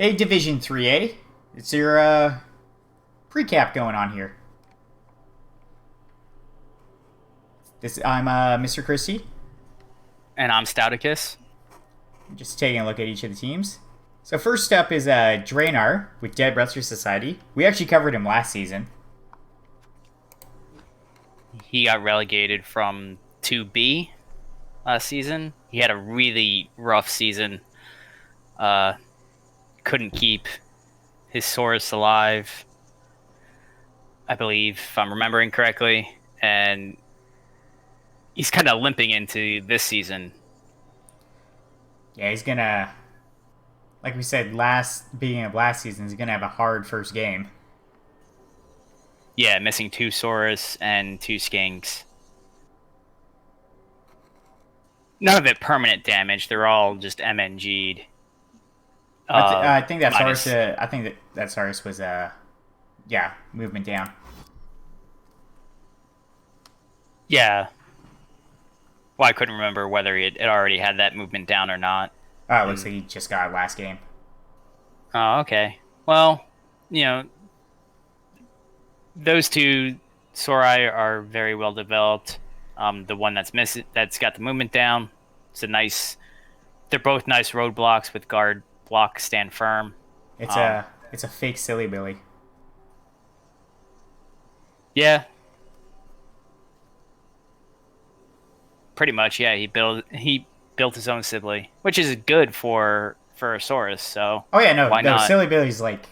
Hey, Division 3A. It's your precap going on here. I'm Mr. Christie. And I'm Stouticus. Just taking a look at each of the teams. So first up is Draenor with Dead Brother Society. We actually covered him last season. He got relegated from 2B last season. He had a really rough season. Couldn't keep his Saurus alive, I believe, if I'm remembering correctly. And he's kind of limping into this season. Yeah, he's gonna, like we said beginning of last season, he's gonna have a hard first game. Yeah, missing 2 Saurus and 2 Skinks. None of it permanent damage. They're all just MNG'd. I think that minus... Saurus. I think that Saurus was movement down. Yeah. Well, I couldn't remember whether it already had that movement down or not. Oh, it looks like he just got it last game. Oh, okay. Well, those 2 Sorai are very well developed. The one that's got the movement down. They're both nice roadblocks with guard block stand firm. It's a fake silly Billy. Yeah. Pretty much, yeah. He built his own Sibley, which is good for a Saurus. So oh yeah, no, why not? Silly Billy's like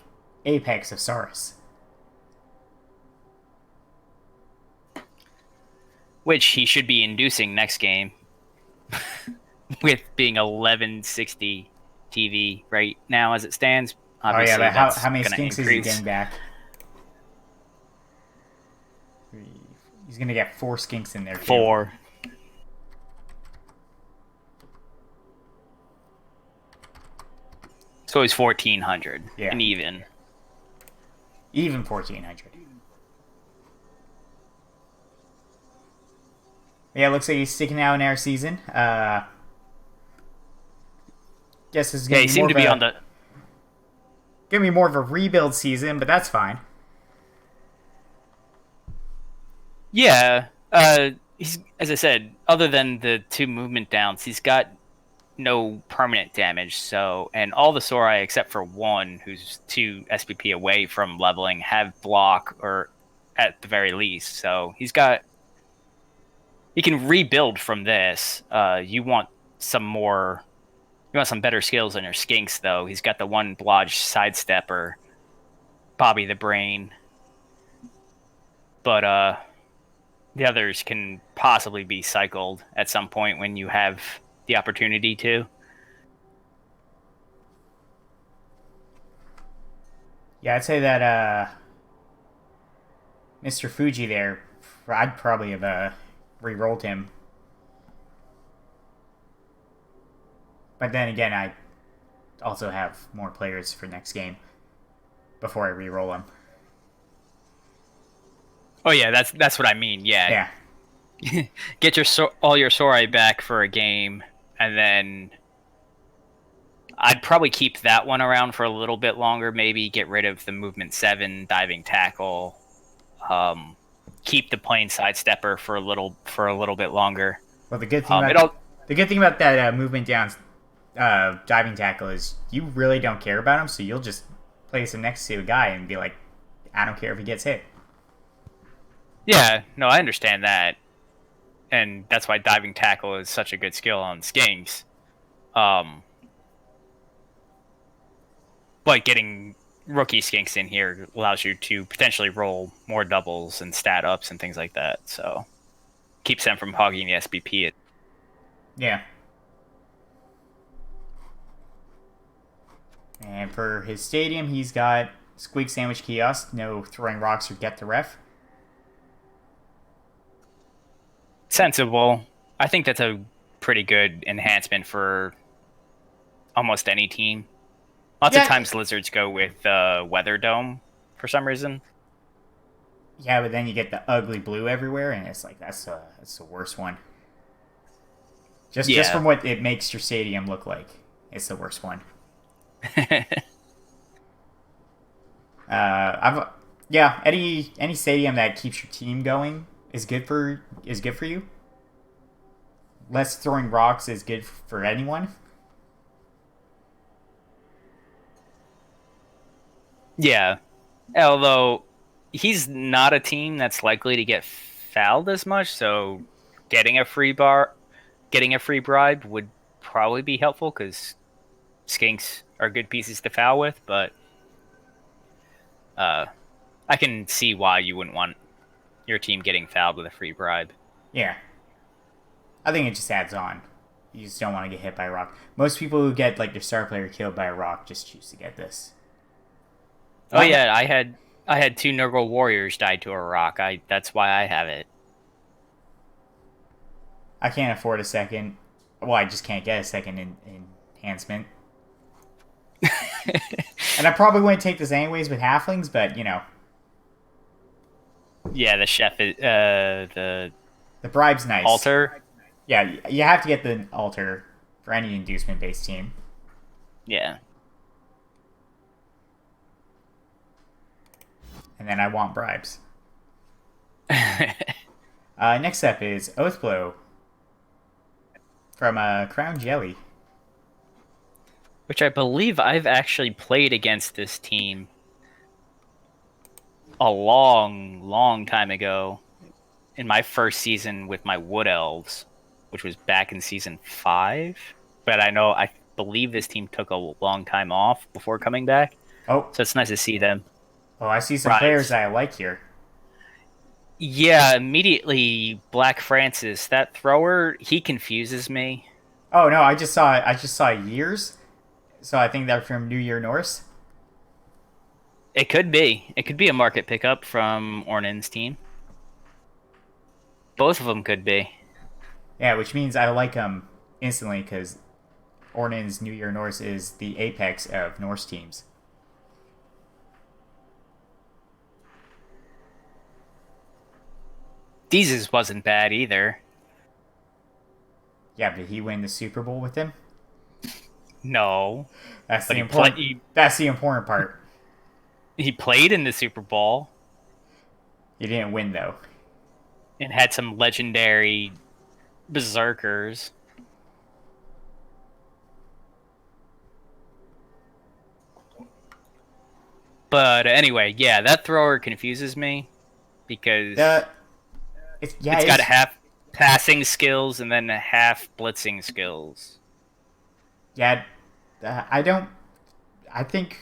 apex of Saurus, which he should be inducing next game, with being 1160 TV right now as it stands. Obviously, oh yeah, but how many skinks is he getting back? He's gonna get 4 skinks in there. 4. So he's 1400. Yeah. And even 1400. Yeah, it looks like he's sticking out in our season. Guess this is gonna he seemed to be on the gonna be more of a rebuild season, but that's fine. Yeah. He's, as I said, other than the 2 movement downs, he's got no permanent damage. So, and all the Sorai except for 1, who's 2 SPP away from leveling, have block, or at the very least. So he can rebuild from this. You want some better skills on your Skinks, though. He's got the 1 Blodge sidestepper, Bobby the Brain, but the others can possibly be cycled at some point when you have the opportunity to. Yeah, I'd say that Mr. Fuji there, I'd probably have re-rolled him. But then again, I also have more players for next game before I re-roll them. Oh yeah, that's what I mean. Yeah. Get all your Sorai back for a game, and then I'd probably keep that one around for a little bit longer. Maybe get rid of the movement 7 diving tackle. Keep the plain sidestepper for a little bit longer. Well, the good thing about that movement down diving tackle is you really don't care about him, so you'll just place him next to a guy and be like, I don't care if he gets hit. Yeah, no, I understand that. And that's why diving tackle is such a good skill on Skinks. But getting rookie Skinks in here allows you to potentially roll more doubles and stat ups and things like that. So keeps them from hogging the SBP. Yeah. And for his stadium, he's got Squeak Sandwich Kiosk, no throwing rocks or get the ref. Sensible. I think that's a pretty good enhancement for almost any team. Lots of times Lizards go with Weather Dome for some reason. Yeah, but then you get the ugly blue everywhere, and it's like that's the worst one. Just from what it makes your stadium look like, it's the worst one. Any stadium that keeps your team going is good for you. Less throwing rocks is good for anyone. Yeah, although he's not a team that's likely to get fouled as much, so getting a free bribe would probably be helpful because skinks are good pieces to foul with. But I can see why you wouldn't want your team getting fouled with a free bribe. Yeah, I think it just adds on. You just don't want to get hit by a rock. Most people who get like their star player killed by a rock just choose to get this. Oh yeah, I had 2 Nergal Warriors die to a rock. That's why I have it. I can't afford a second. Well, I just can't get a second enhancement. And I probably wouldn't take this anyways with halflings, but you know. Yeah, the chef is the bribe's nice. Altar. Yeah, you have to get the altar for any inducement based team. Yeah. And then I want bribes. Next up is Oathblow from Crown Jelly. Which I believe I've actually played against this team a long, long time ago in my first season with my Wood Elves, which was back in season 5. But I believe this team took a long time off before coming back. Oh. So it's nice to see them. Oh, I see some players that I like here. Yeah, immediately Black Francis, that thrower, he confuses me. Oh no, I just saw years. So I think they're from New Year Norse. It could be. It could be a market pickup from Ornin's team. Both of them could be. Yeah, which means I like them instantly because Ornin's New Year Norse is the apex of Norse teams. Deez's wasn't bad either. Yeah, did he win the Super Bowl with him? No. That's the important part. He played in the Super Bowl. He didn't win, though. And had some legendary berserkers. But anyway, yeah, that thrower confuses me because it's got half passing skills and then half blitzing skills. Yeah, I think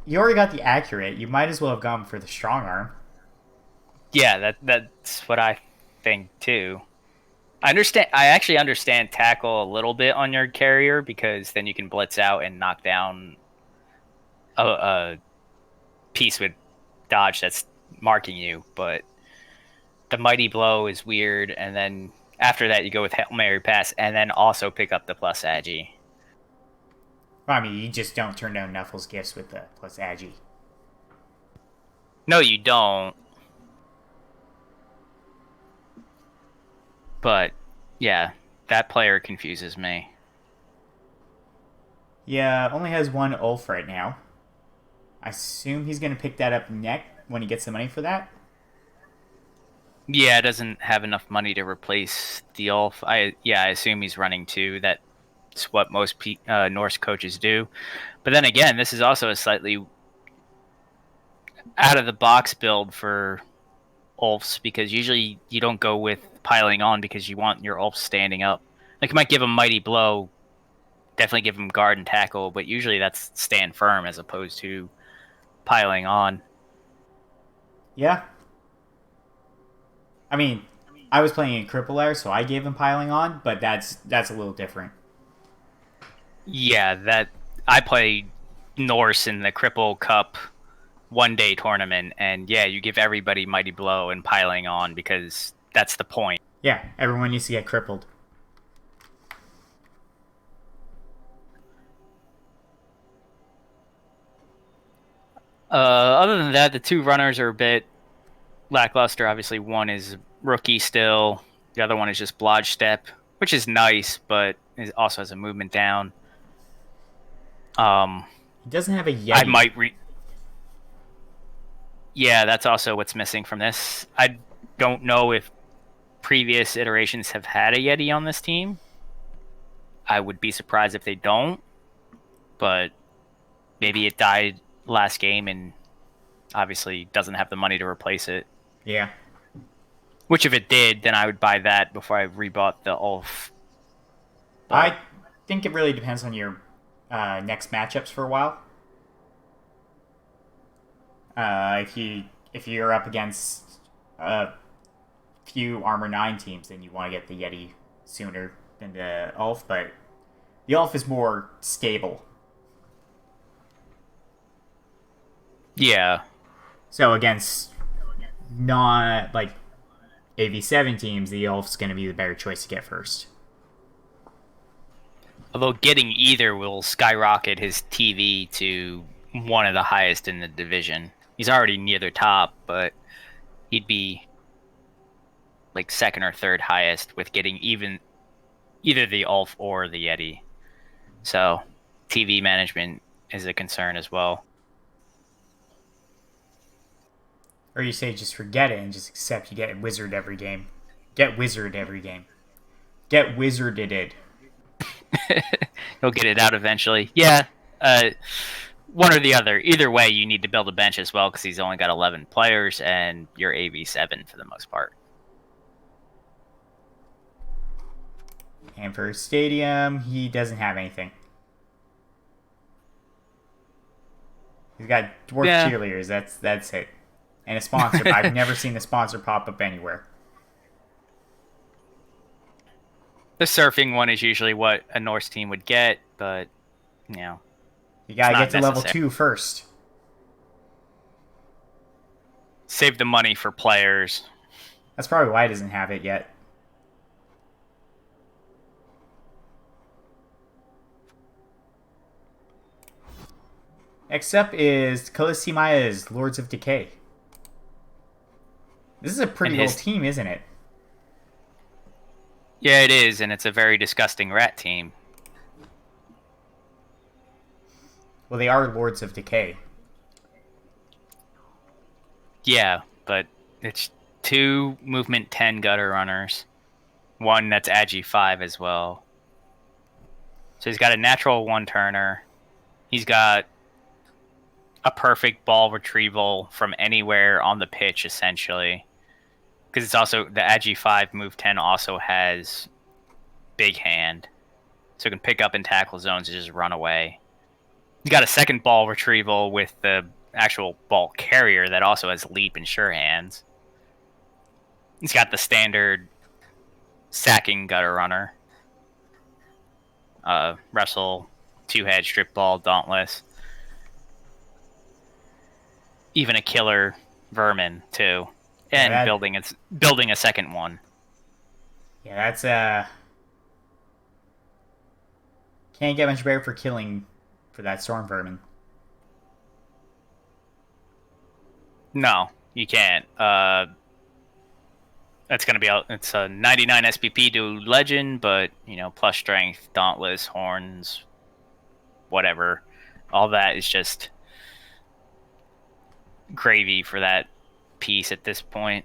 you already got the accurate. You might as well have gone for the strong arm. Yeah, that's what I think too. I actually understand tackle a little bit on your carrier because then you can blitz out and knock down a piece with dodge that's marking you. But the mighty blow is weird, and then after that you go with Hail Mary pass and then also pick up the plus agi. Well, I mean, you just don't turn down Nuffle's gifts with the plus agi. No, you don't. But yeah, that player confuses me. Yeah, only has one Ulf right now. I assume he's going to pick that up next when he gets the money for that. Yeah, it doesn't have enough money to replace the Ulf. I assume he's running 2. That's what most Norse coaches do. But then again, this is also a slightly out of the box build for Ulfs because usually you don't go with piling on because you want your Ulf standing up. Like you might give him mighty blow, definitely give him guard and tackle, but usually that's stand firm as opposed to piling on. Yeah. I mean, I was playing in Cripple Air, so I gave him piling on, but that's a little different. Yeah, that I played Norse in the Cripple Cup one-day tournament, and yeah, you give everybody mighty blow and piling on because that's the point. Yeah, everyone needs to get crippled. Other than that, the 2 runners are a bit lackluster. Obviously, one is rookie still. The other one is just Blodge Step, which is nice, but it also has a movement down. He doesn't have a Yeti. Yeah, that's also what's missing from this. I don't know if previous iterations have had a Yeti on this team. I would be surprised if they don't, but maybe it died last game and obviously doesn't have the money to replace it. Yeah. Which if it did, then I would buy that before I rebought the Ulf. But I think it really depends on your next matchups for a while. If you're up against a few Armor 9 teams, then you want to get the Yeti sooner than the Ulf, but the Ulf is more stable. Yeah. So against not like AV7 teams, the Ulf's going to be the better choice to get first. Although getting either will skyrocket his TV to one of the highest in the division. He's already near the top, but he'd be like second or third highest with getting either the Ulf or the Yeti. So TV management is a concern as well. Or you say just forget it and just accept you get Wizard every game. Get Wizard every game. Get Wizarded. He'll get it out eventually. Yeah, one or the other. Either way, you need to build a bench as well because he's only got 11 players and you're AV7 for the most part. And for Stadium, he doesn't have anything. He's got Dwarf Cheerleaders. That's it. And a sponsor. But I've never seen a sponsor pop up anywhere. The surfing one is usually what a Norse team would get, but, you know. You gotta get to level 2 first. Save the money for players. That's probably why he doesn't have it yet. Next up is Khaleesi Maya's Lords of Decay. This is a pretty old team, isn't it? Yeah, it is, and it's a very disgusting rat team. Well, they are Lords of Decay. Yeah, but it's 2 Movement 10 Gutter Runners. 1 that's Agi 5 as well. So he's got a natural 1-turner. He's got a perfect ball retrieval from anywhere on the pitch, essentially. Because it's also, the Agi 5 move 10 also has big hand. So it can pick up and tackle zones and just run away. He's got a second ball retrieval with the actual ball carrier that also has leap and sure hands. He's got the standard sacking gutter runner. Wrestle, 2-head, strip ball, dauntless. Even a killer vermin, too. And yeah, building a second one. Yeah, that's can't get much better for killing for that storm vermin. No, you can't. That's gonna be it's a 99 SPP to legend, but you know, plus strength, dauntless, horns, whatever. All that is just gravy for that piece at this point.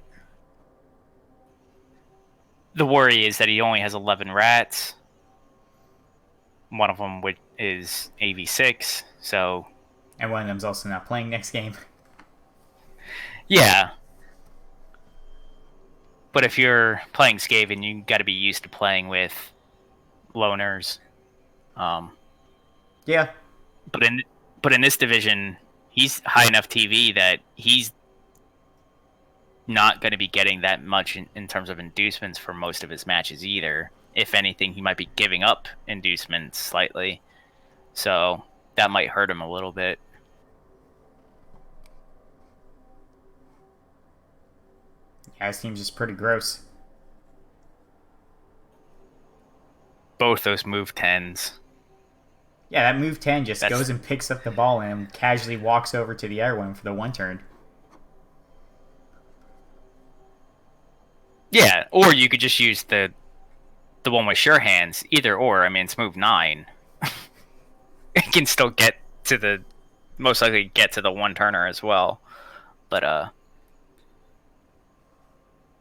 The worry is that he only has 11 rats. One of them is AV6, so... And one of them's also not playing next game. Yeah. But if you're playing Skaven, you got to be used to playing with loners. Yeah. But in this division, he's high enough TV that he's not going to be getting that much in terms of inducements for most of his matches either. If anything, he might be giving up inducements slightly. So that might hurt him a little bit. Yeah, his team's just pretty gross. Both those move 10s. Yeah, that move 10 just goes and picks up the ball and casually walks over to the other one for the 1-turn. Yeah, or you could just use the one with sure hands. Either or. I mean, it's move 9. It can still get to most likely get to the 1-turner as well. But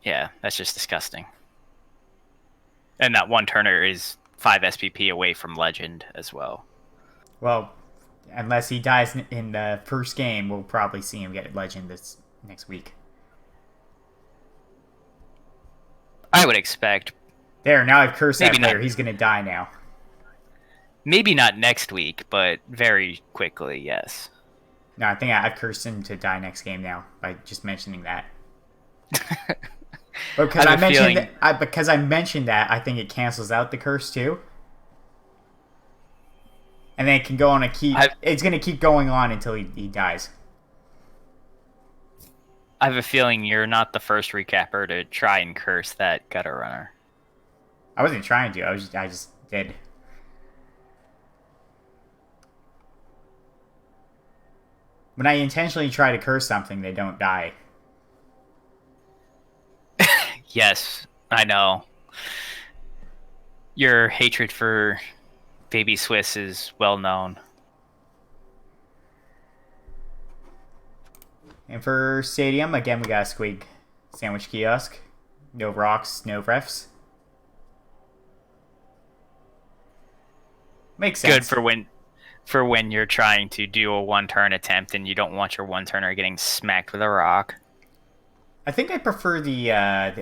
yeah, that's just disgusting. And that one turner is 5 SPP away from Legend as well. Well, unless he dies in the first game, we'll probably see him get Legend this next week. I would expect. There, now I've cursed that player. He's going to die now. Maybe not next week, but very quickly, yes. No, I think I've cursed him to die next game now by just mentioning that. Because I mentioned that, I think it cancels out the curse too. And then it can go on it's going to keep going on until he dies. I have a feeling you're not the first recapper to try and curse that gutter runner. I wasn't trying to. I just did. When I intentionally try to curse something, they don't die. Yes, I know. Your hatred for Baby Swiss is well known. And for Stadium, again, we got a Squig Sandwich Kiosk. No rocks, no refs. Makes sense. Good for when you're trying to do a one-turn attempt and you don't want your one-turner getting smacked with a rock. I think I prefer the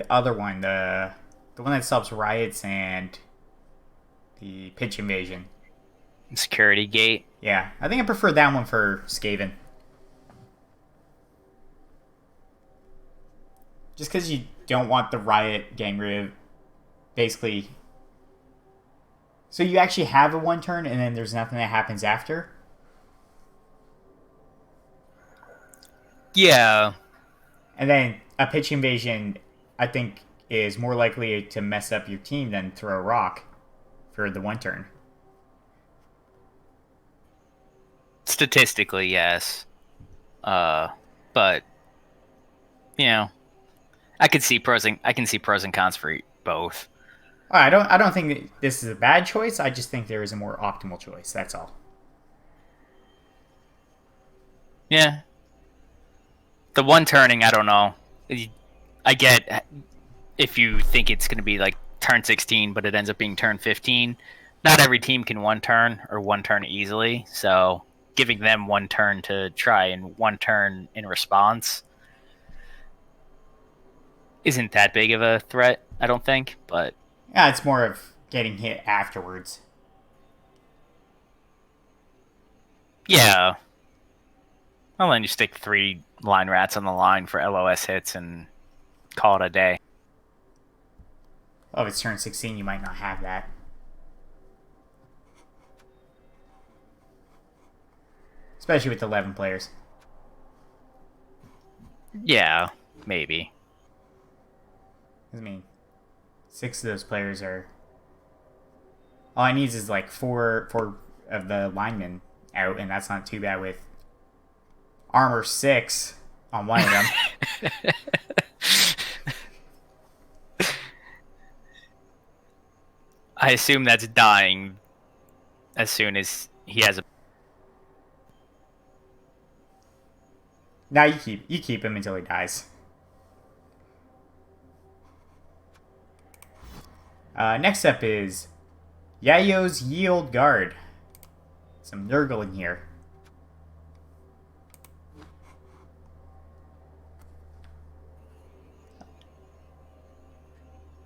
other one, the one that stops riots and the pitch invasion. Security gate. Yeah, I think I prefer that one for Skaven. Just because you don't want the riot getting rid of, basically. So you actually have a one turn and then there's nothing that happens after? Yeah. And then a pitch invasion, I think, is more likely to mess up your team than throw a rock for the one turn. Statistically, yes. But you know, I can see pros and cons for both. I don't think that this is a bad choice. I just think there is a more optimal choice. That's all. Yeah. The one turning, I don't know. I get if you think it's going to be like turn 16, but it ends up being turn 15. Not every team can one turn or one turn easily, so giving them one turn to try and one turn in response isn't that big of a threat, I don't think, but yeah, it's more of getting hit afterwards. Yeah. Well, then you stick 3 line rats on the line for LOS hits and call it a day. Oh, if it's turn 16, you might not have that. Especially with 11 players. Yeah, maybe. I mean, 6 of those players are... All I need is like 4 of the linemen out, and that's not too bad with armor 6 on one of them. I assume that's dying as soon as he has a... Now you keep him until he dies. Next up is Yayo's Ye Old Guard. Some Nergal in here.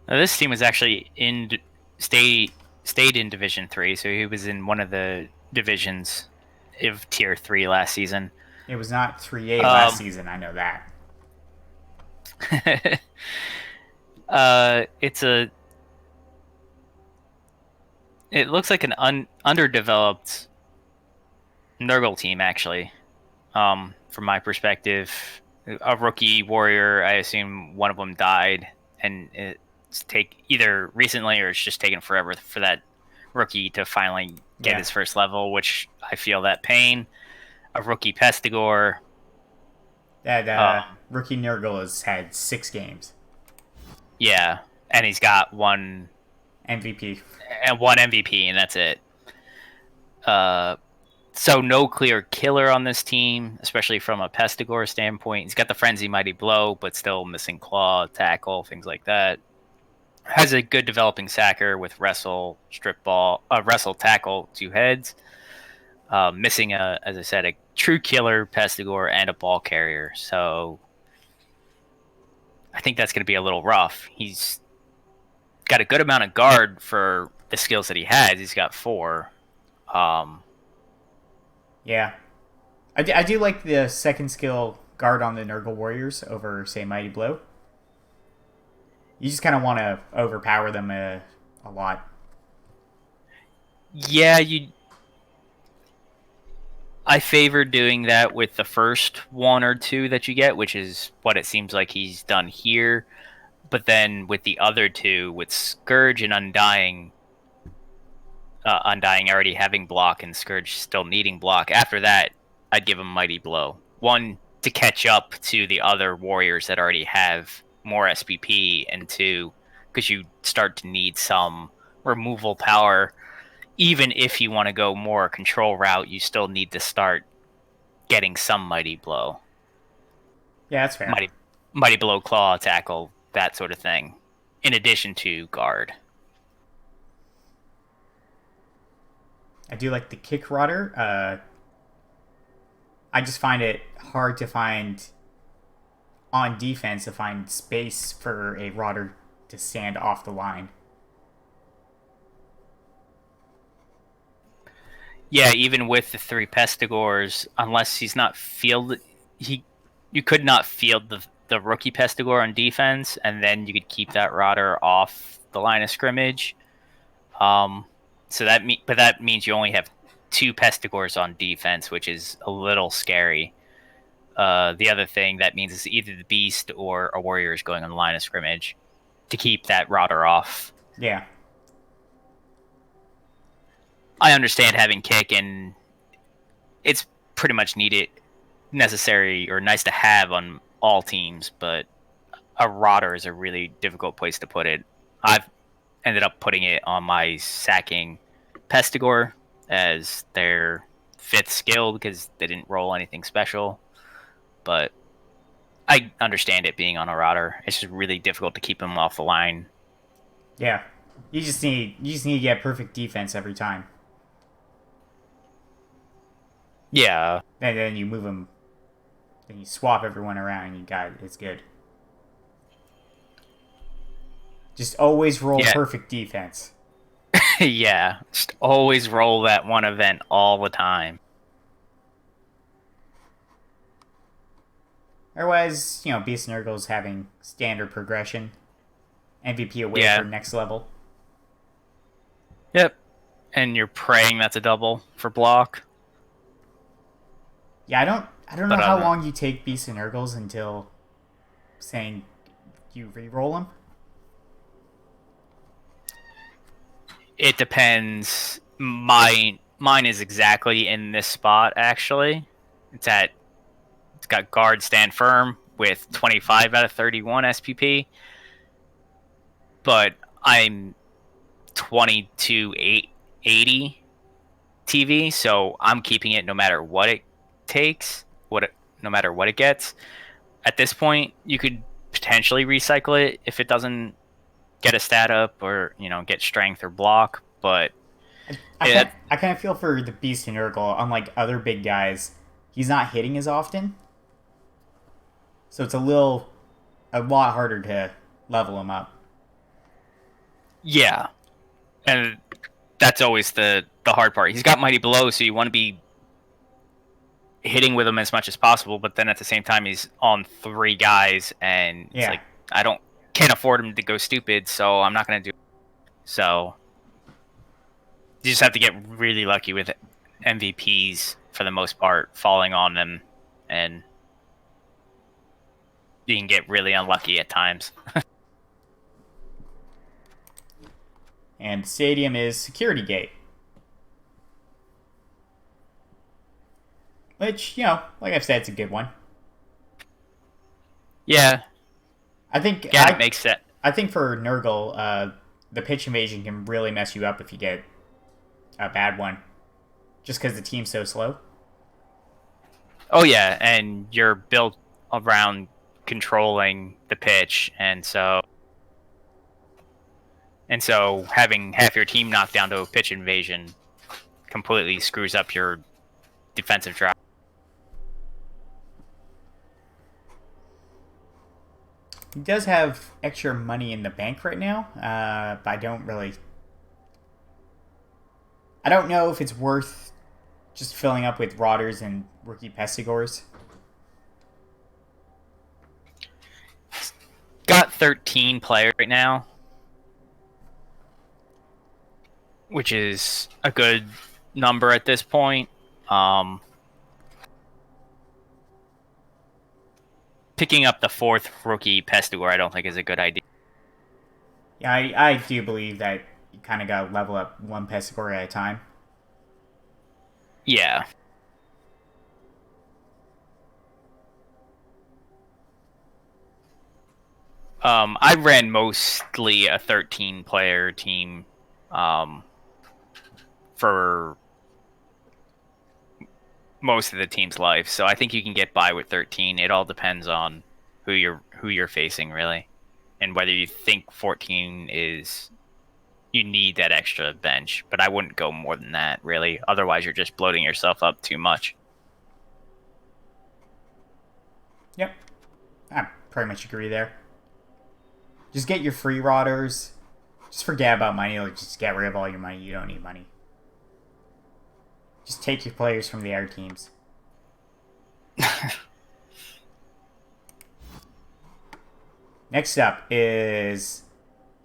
Now, this team was actually stayed in Division 3, so he was in one of the divisions of Tier 3 last season. It was not 3A last season, I know that. It looks like an underdeveloped Nergal team, actually. From my perspective, a rookie warrior, I assume one of them died, and it's either recently or it's just taken forever for that rookie to finally get his first level, which I feel that pain. A rookie Pestigore. That rookie Nergal has had 6 games. Yeah, and he's got 1 MVP. And 1 MVP, and that's it. So no clear killer on this team, especially from a Pestigore standpoint. He's got the Frenzy Mighty Blow, but still missing Claw, Tackle, things like that. Has a good developing sacker with Wrestle, Strip Ball, Wrestle, Tackle, 2 heads. Missing, as I said, a true killer, Pestigore, and a ball carrier. So I think that's going to be a little rough. He's got a good amount of guard for the skills that he has. He's got 4. Yeah. I do like the second skill guard on the Nergal Warriors over, say, Mighty Blow. You just kind of want to overpower them a lot. Yeah, I favor doing that with the first 1 or 2 that you get, which is what it seems like he's done here. But then with the other 2, with Scourge and Undying already having block and Scourge still needing block, after that, I'd give him Mighty Blow. 1, to catch up to the other warriors that already have more SPP, and 2, because you start to need some removal power. Even if you want to go more control route, you still need to start getting some Mighty Blow. Yeah, that's fair. Mighty Blow, Claw, Tackle, that sort of thing, in addition to Guard. I do like the Kick Rodder. I just find it hard to find, on defense, to find space for a Rodder to stand off the line. Yeah, even with the 3 Pestigores, unless he's not fielded, you could not field the rookie Pestigore on defense, and then you could keep that Rodder off the line of scrimmage. So that means you only have 2 Pestigores on defense, which is a little scary. The other thing that means is either the Beast or a Warrior is going on the line of scrimmage to keep that Rodder off. Yeah. I understand having kick, and it's pretty much necessary, or nice to have on all teams, but a Rodder is a really difficult place to put it. I've ended up putting it on my sacking Pestigore as their 5th skill because they didn't roll anything special. But I understand it being on a Rodder. It's just really difficult to keep him off the line. Yeah. You just need to get perfect defense every time. Yeah. And then you move them, then you swap everyone around, and you got it. It's good. Just always roll perfect defense. Yeah. Just always roll that one event all the time. Otherwise, Beast and Nergal's having standard progression. MVP away for next level. Yep. And you're praying that's a double for block. Yeah, I don't know how long you take Beast and Nergals until saying you re-roll them. It depends. Mine is exactly in this spot, actually. It's got guard stand firm with 25 out of 31 SPP. But I'm 2280 TV, so I'm keeping it no matter what it takes, no matter what it gets. At this point, you could potentially recycle it if it doesn't get a stat up or get strength or block, but I kind of feel for the Beast and Nergal. Unlike other big guys, he's not hitting as often, so it's a lot harder to level him up. Yeah, and that's always the hard part. He's got Mighty Blow, so you want to be hitting with him as much as possible, but then at the same time he's on 3 guys, and it's like can't afford him to go stupid, so I'm not going to do it. So you just have to get really lucky with MVPs for the most part, falling on them, and you can get really unlucky at times. And Stadium is Security Gate. Which, like I've said, it's a good one. Yeah. I think it makes sense. I think for Nergal, the pitch invasion can really mess you up if you get a bad one. Just because the team's so slow? Oh yeah, and you're built around controlling the pitch, and so having half your team knocked down to a pitch invasion completely screws up your defensive drive. He does have extra money in the bank right now, but I don't know if it's worth just filling up with Rotters and rookie Pestigors. Got 13 players right now, which is a good number at this point. Picking up the 4th rookie Pestigor I don't think is a good idea. Yeah, I do believe that you kind of got to level up one Pestigor at a time. Yeah. I ran mostly a 13-player team for most of the team's life, so I think you can get by with 13. It all depends on who you're facing, really, and whether you think 14 is you need that extra bench. But I wouldn't go more than that, really. Otherwise, you're just bloating yourself up too much. Yep, I pretty much agree there. Just get your free Rotters. Just forget about money. Like, just get rid of all your money. You don't need money. Just take your players from the other teams. Next up is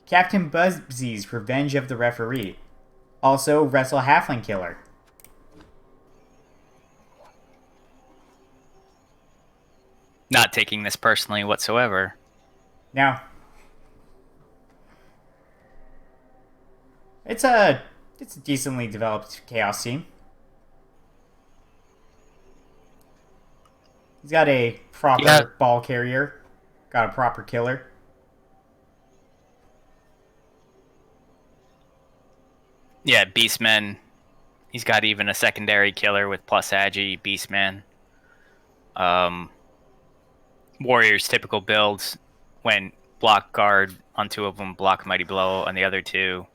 Captain Buzzy's Revenge of the Referee. Also, Wrestle Halfling Killer. Not taking this personally whatsoever. Now, it's a decently developed Chaos team. He's got a proper ball carrier. Got a proper killer. Yeah, Beastman. He's got even a secondary killer with plus Agi, Beastman. Warriors typical builds when block guard on 2 of them, block Mighty Blow on the other 2.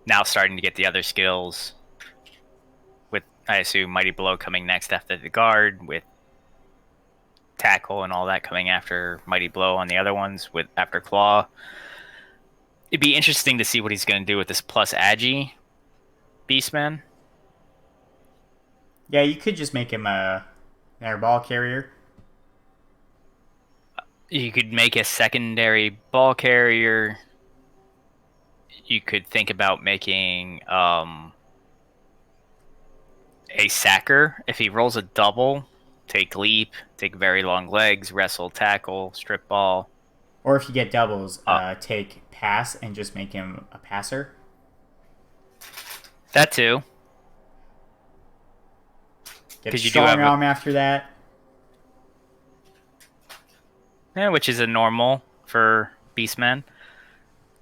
Now starting to get the other skills. With, I assume, Mighty Blow coming next after the guard, with tackle and all that coming after Mighty Blow on the other ones with after Claw. It'd be interesting to see what he's going to do with this plus Agi Beastman. Yeah, you could just make him an air ball carrier. You could make a secondary ball carrier. You could think about making a sacker. If he rolls a double, take leap, take very long legs, wrestle, tackle, strip ball. Or if you get doubles, take pass and just make him a passer. That too. Get strong arm after that. Yeah, which is a normal for Beastman.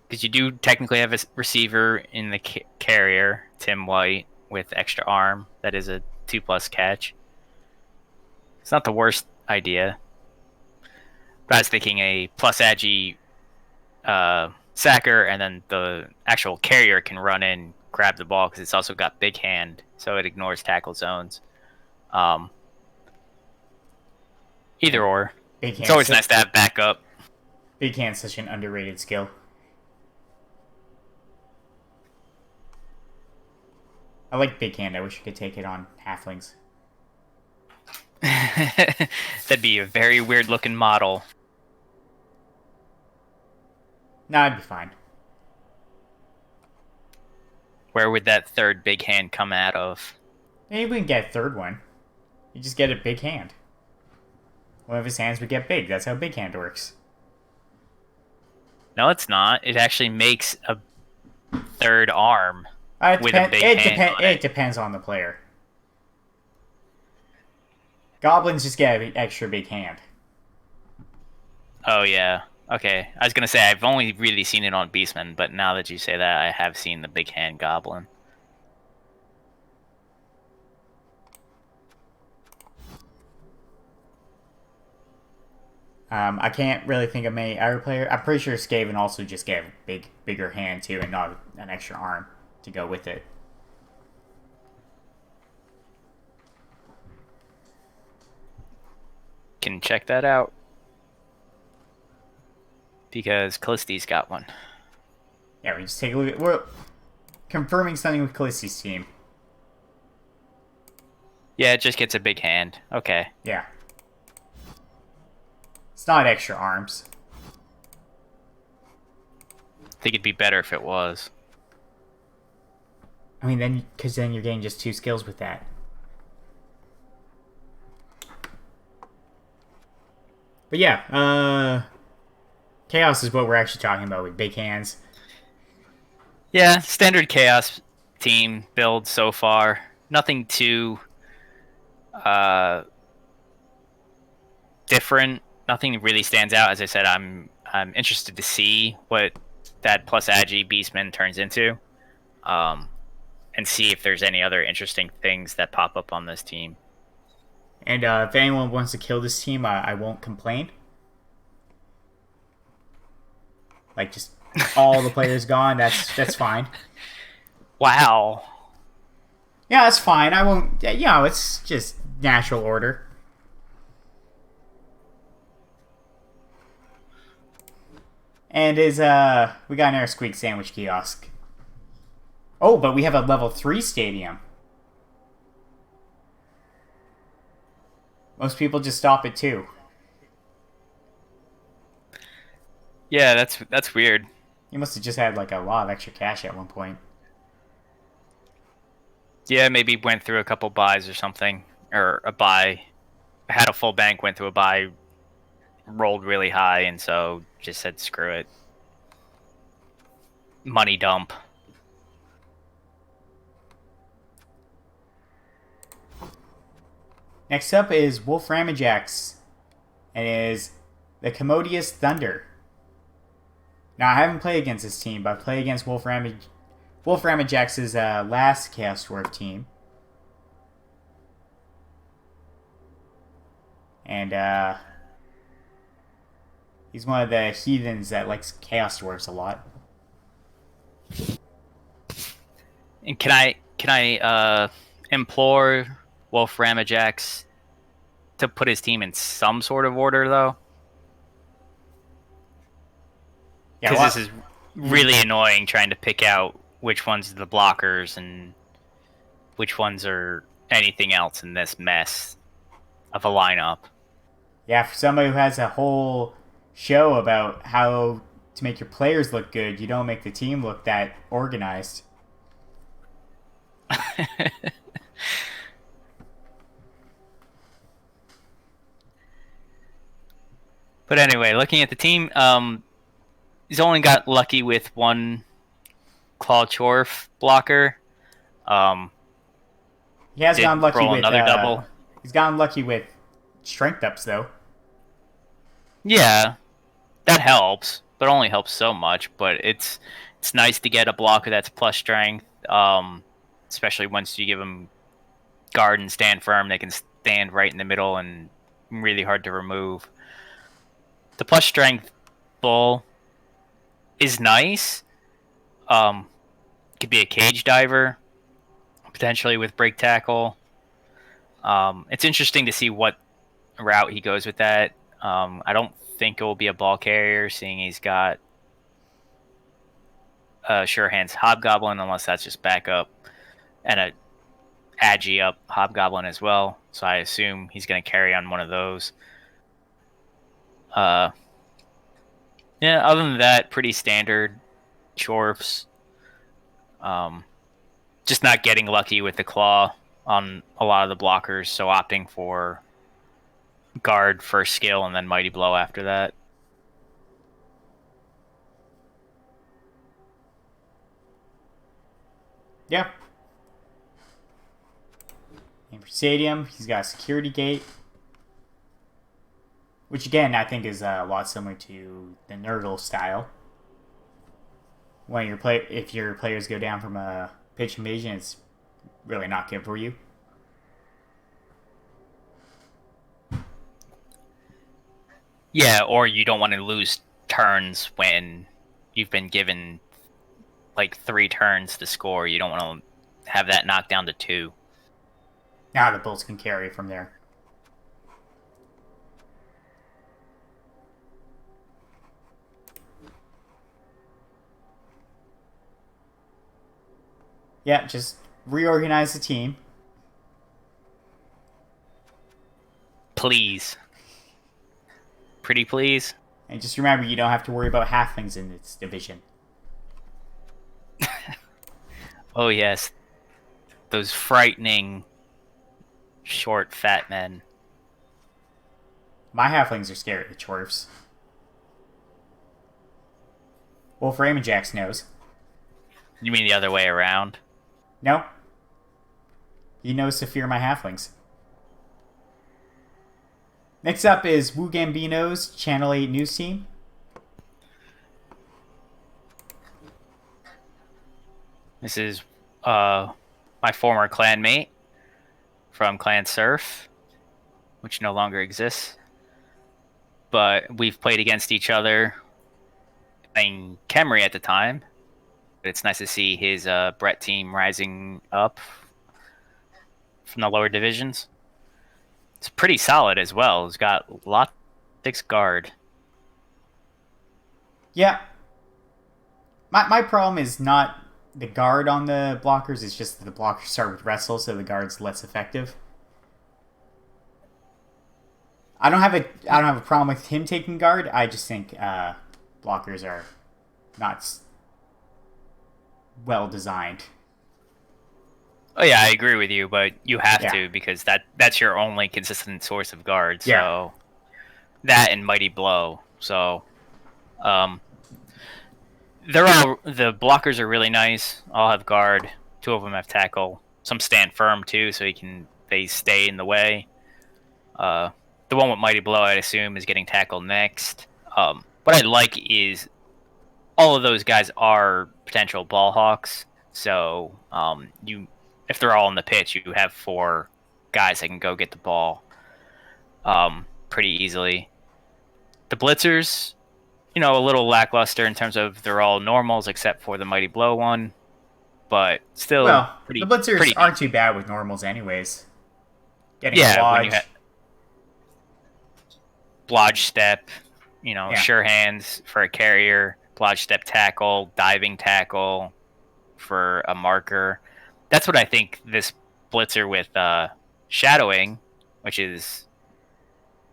Because you do technically have a receiver in the carrier, Tim White, with extra arm. That is a 2+ catch. It's not the worst idea. But I was thinking a plus Agi sacker, and then the actual carrier can run in, grab the ball, because it's also got big hand, so it ignores tackle zones. Either or. It's always nice to have backup. Big hand's such an underrated skill. I like big hand. I wish I could take it on halflings. That'd be a very weird looking model. Nah, I'd be fine. Where would that third big hand come out of? Maybe we can get a third one. You just get a big hand. One of his hands would get big. That's how big hand works. No, it's not. It actually makes a third arm with a big hand. It depends on the player. Goblins just get an extra big hand. Oh, yeah. Okay. I was going to say, I've only really seen it on Beastmen, but now that you say that, I have seen the big hand goblin. I can't really think of many other players. I'm pretty sure Skaven also just gave a bigger hand too, and not an extra arm to go with it. Can check that out because Khaleesi's got one. Yeah, we just take a look at. We're confirming something with Khaleesi's team. Yeah, it just gets a big hand. Okay. Yeah. It's not extra arms. I think it'd be better if it was. I mean, because then you're getting just 2 skills with that. But yeah, Chaos is what we're actually talking about with big hands. Yeah, standard Chaos team build so far. Nothing too different. Nothing really stands out. As I said, I'm interested to see what that plus Agi Beastman turns into, and see if there's any other interesting things that pop up on this team. And if anyone wants to kill this team, I won't complain. Like, just all the players gone, that's fine. Wow. Yeah, that's fine. I won't... You know, it's just natural order. And we got another Squeak Sandwich Kiosk. Oh, but we have a level 3 stadium. Most people just stop at 2. Yeah, that's weird. You must have just had like a lot of extra cash at one point. Yeah, maybe went through a couple buys or something. Or a buy. Had a full bank, went through a buy, rolled really high, and so just said screw it. Money dump. Next up is Wolfram and is the Commodious Thunder. Now, I haven't played against this team, but I played against Wolfram and last Chaos Dwarf team. And he's one of the heathens that likes Chaos Dwarfs a lot. And can I implore Wolfram Ajax to put his team in some sort of order, though? Because this is really annoying trying to pick out which ones are the blockers and which ones are anything else in this mess of a lineup. Yeah, for somebody who has a whole show about how to make your players look good, you don't make the team look that organized. But anyway, looking at the team, he's only got lucky with one Claw Chorf blocker. He has gotten lucky with another double. He's gotten lucky with strength ups, though. Yeah, that helps, but only helps so much. But it's nice to get a blocker that's plus strength, especially once you give them guard and stand firm. They can stand right in the middle and really hard to remove. The plus strength bull is nice. Could be a cage diver, potentially with break tackle. It's interesting to see what route he goes with that. I don't think it will be a ball carrier, seeing he's got Sure Hands Hobgoblin, unless that's just backup, and a Agi up Hobgoblin as well. So I assume he's going to carry on one of those. Yeah, other than that, pretty standard Chorfs. Just not getting lucky with the claw on a lot of the blockers, so opting for guard first skill and then mighty blow after that. Yeah. And for Stadium, he's got a security gate, which again I think is a lot similar to the Nergal style. When if your players go down from a pitch invasion, it's really not good for you. Yeah, or you don't want to lose turns when you've been given like 3 turns to score. You don't want to have that knocked down to 2. Now the bolts can carry from there. Yeah, just reorganize the team. Please. Pretty please. And just remember, you don't have to worry about halflings in this division. Oh, yes. Those frightening, short, fat men. My halflings are scary, the chorfs. Wolfram and Jax knows. You mean the other way around? No. He knows to fear my halflings. Next up is Wu Gambino's Channel 8 news team. This is my former clanmate from Clan Surf, which no longer exists. But we've played against each other playing Khemri at the time. But it's nice to see his Brett team rising up from the lower divisions. It's pretty solid as well. It's got lots of 6 guard. Yeah. My problem is not the guard on the blockers, it's just that the blockers start with wrestle, so the guard's less effective. I don't have a problem with him taking guard. I just think blockers are not well designed. Oh yeah, I agree with you, but you have to because that's your only consistent source of guard. So that and Mighty Blow. So the blockers are really nice. All have guard. 2 of them have tackle. Some stand firm too, so they stay in the way. The one with Mighty Blow, I'd assume, is getting tackled next. What I like is all of those guys are potential ball hawks. So if they're all on the pitch, you have 4 guys that can go get the ball pretty easily. The blitzers, a little lackluster in terms of they're all normals except for the Mighty Blow one, but still the blitzers aren't too bad with normals anyways. Getting blodge step, sure hands for a carrier, blodge step tackle, diving tackle for a marker. That's what I think this blitzer with shadowing, which is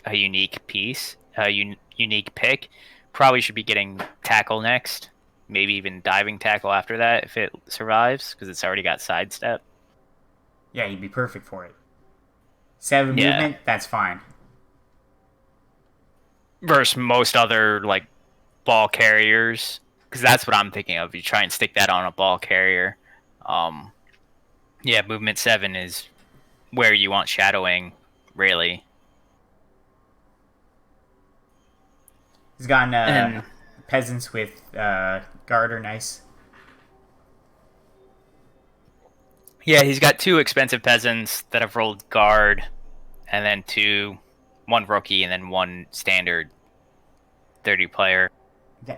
a unique piece, unique pick, probably should be getting tackle next. Maybe even diving tackle after that if it survives, because it's already got sidestep. Yeah, he'd be perfect for it. 7 movement, that's fine. Versus most other ball carriers, because that's what I'm thinking of. You try and stick that on a ball carrier. Movement 7 is where you want shadowing, really. He's gotten peasants with guard are nice. Yeah, he's got 2 expensive peasants that have rolled guard, and then 1 rookie, and then 1 standard 30 player.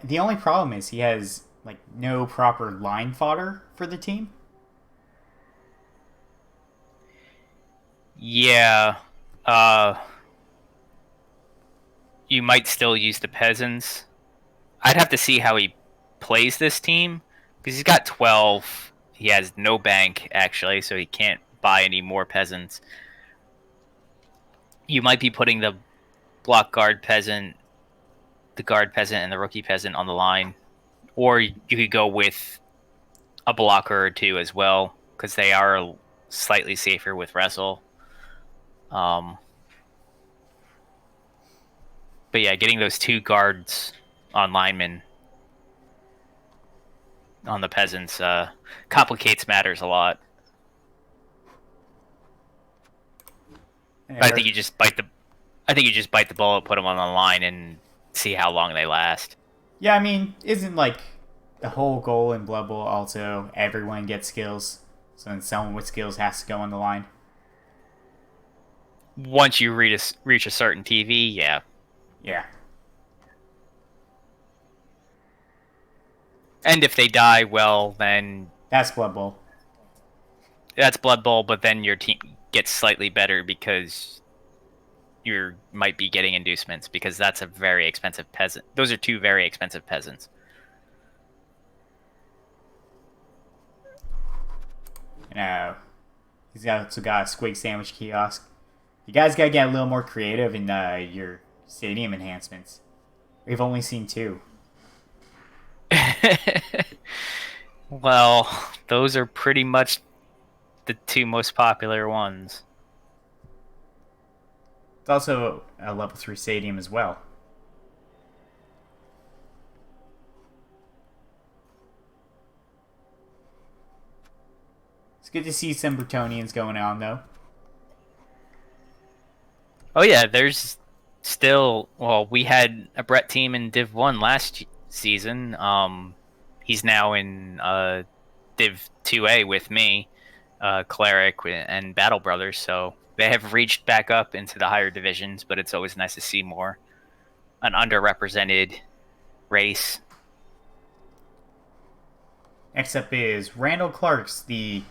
The only problem is he has no proper line fodder for the team. Yeah, you might still use the peasants. I'd have to see how he plays this team, because he's got 12. He has no bank, actually, so he can't buy any more peasants. You might be putting the block guard peasant, the guard peasant, and the rookie peasant on the line. Or you could go with a blocker or 2 as well, because they are slightly safer with wrestle. But yeah, getting those 2 guards on linemen on the peasants complicates matters a lot. I think you just bite the bullet, put them on the line, and see how long they last. Yeah, I mean, isn't the whole goal in Blood Bowl also everyone gets skills? So then someone with skills has to go on the line. Once you reach a certain TV, yeah. Yeah. And if they die, well, then that's Blood Bowl. That's Blood Bowl, but then your team gets slightly better because you might be getting inducements, because that's a very expensive peasant. Those are 2 very expensive peasants. He's also got a Squig Sandwich kiosk. You guys gotta get a little more creative in your stadium enhancements. We've only seen 2. Well, those are pretty much the 2 most popular ones. It's also a level 3 stadium as well. It's good to see some Bretonians going on, though. Oh yeah, there's still... Well, we had a Brett team in Div 1 last season. He's now in Div 2A with me, Cleric, and Battle Brothers, so they have reached back up into the higher divisions, but it's always nice to see more an underrepresented race. Next up is Randall Clark's the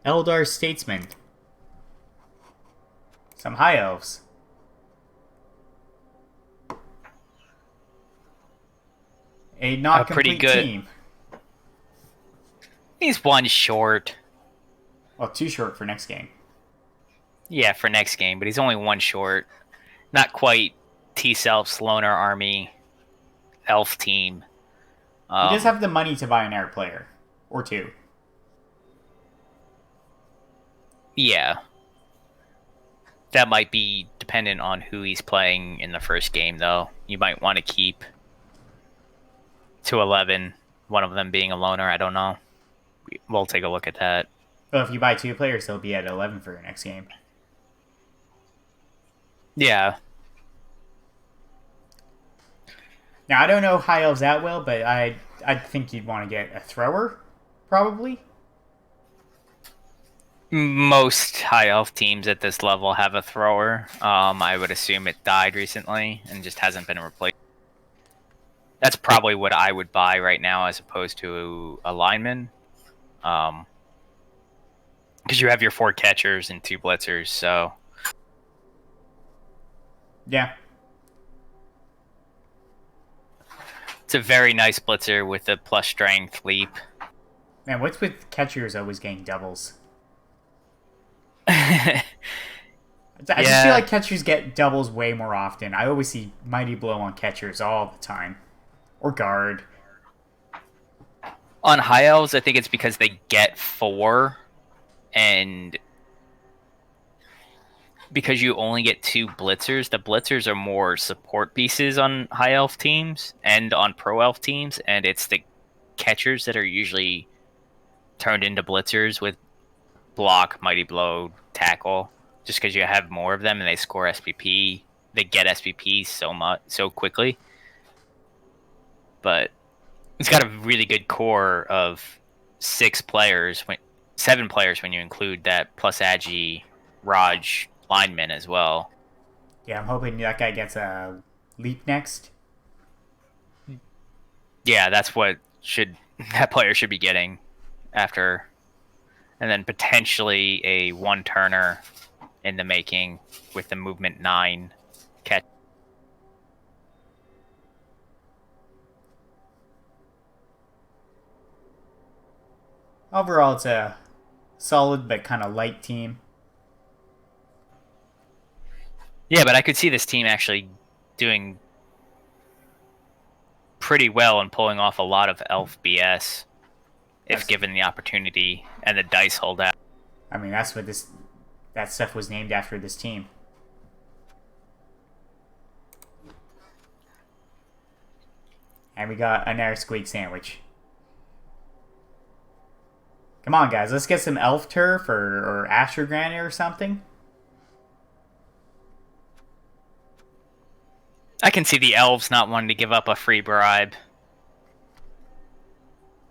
Eldar Statesman. Some High Elves. A not complete team. He's 1 short. Well, 2 short for next game. Yeah, for next game, but he's only 1 short. Not quite T-Self's Loner Army elf team. He does have the money to buy an air player. Or 2. Yeah. That might be dependent on who he's playing in the first game, though. You might want to keep to 11, one of them being a loner. I don't know. We'll take a look at that. Well, if you buy 2 players, he'll be at 11 for your next game. Yeah. Now, I don't know High Elves that well, but I think you'd want to get a thrower, probably. Most High Elf teams at this level have a thrower. I would assume it died recently and just hasn't been replaced. That's probably what I would buy right now as opposed to a lineman. Because you have your 4 catchers and 2 blitzers, so... Yeah. It's a very nice blitzer with a plus strength leap. Man, what's with catchers always getting doubles? I just feel like catchers get doubles way more often. I always see Mighty Blow on catchers all the time. Or guard. On High Elves, I think it's because they get 4, and because you only get 2 blitzers, the blitzers are more support pieces on High Elf teams and on Pro Elf teams, and it's the catchers that are usually turned into blitzers with block, Mighty Blow, tackle, just because you have more of them and they score SPP. They get SPP so quickly. But it's got a really good core of 7 players when you include that plus Agi, Raj, lineman as well. Yeah, I'm hoping that guy gets a leap next. Yeah, that's what that player should be getting after, and then potentially a 1-turner in the making with the movement 9 catch. Overall, it's a solid but kind of light team. Yeah, but I could see this team actually doing pretty well and pulling off a lot of elf BS if given the opportunity and the dice hold out. I mean, that's what that stuff was named after this team. And we got another Squig Sandwich. Come on, guys. Let's get some elf turf or Astro Granite or something. I can see the elves not wanting to give up a free bribe.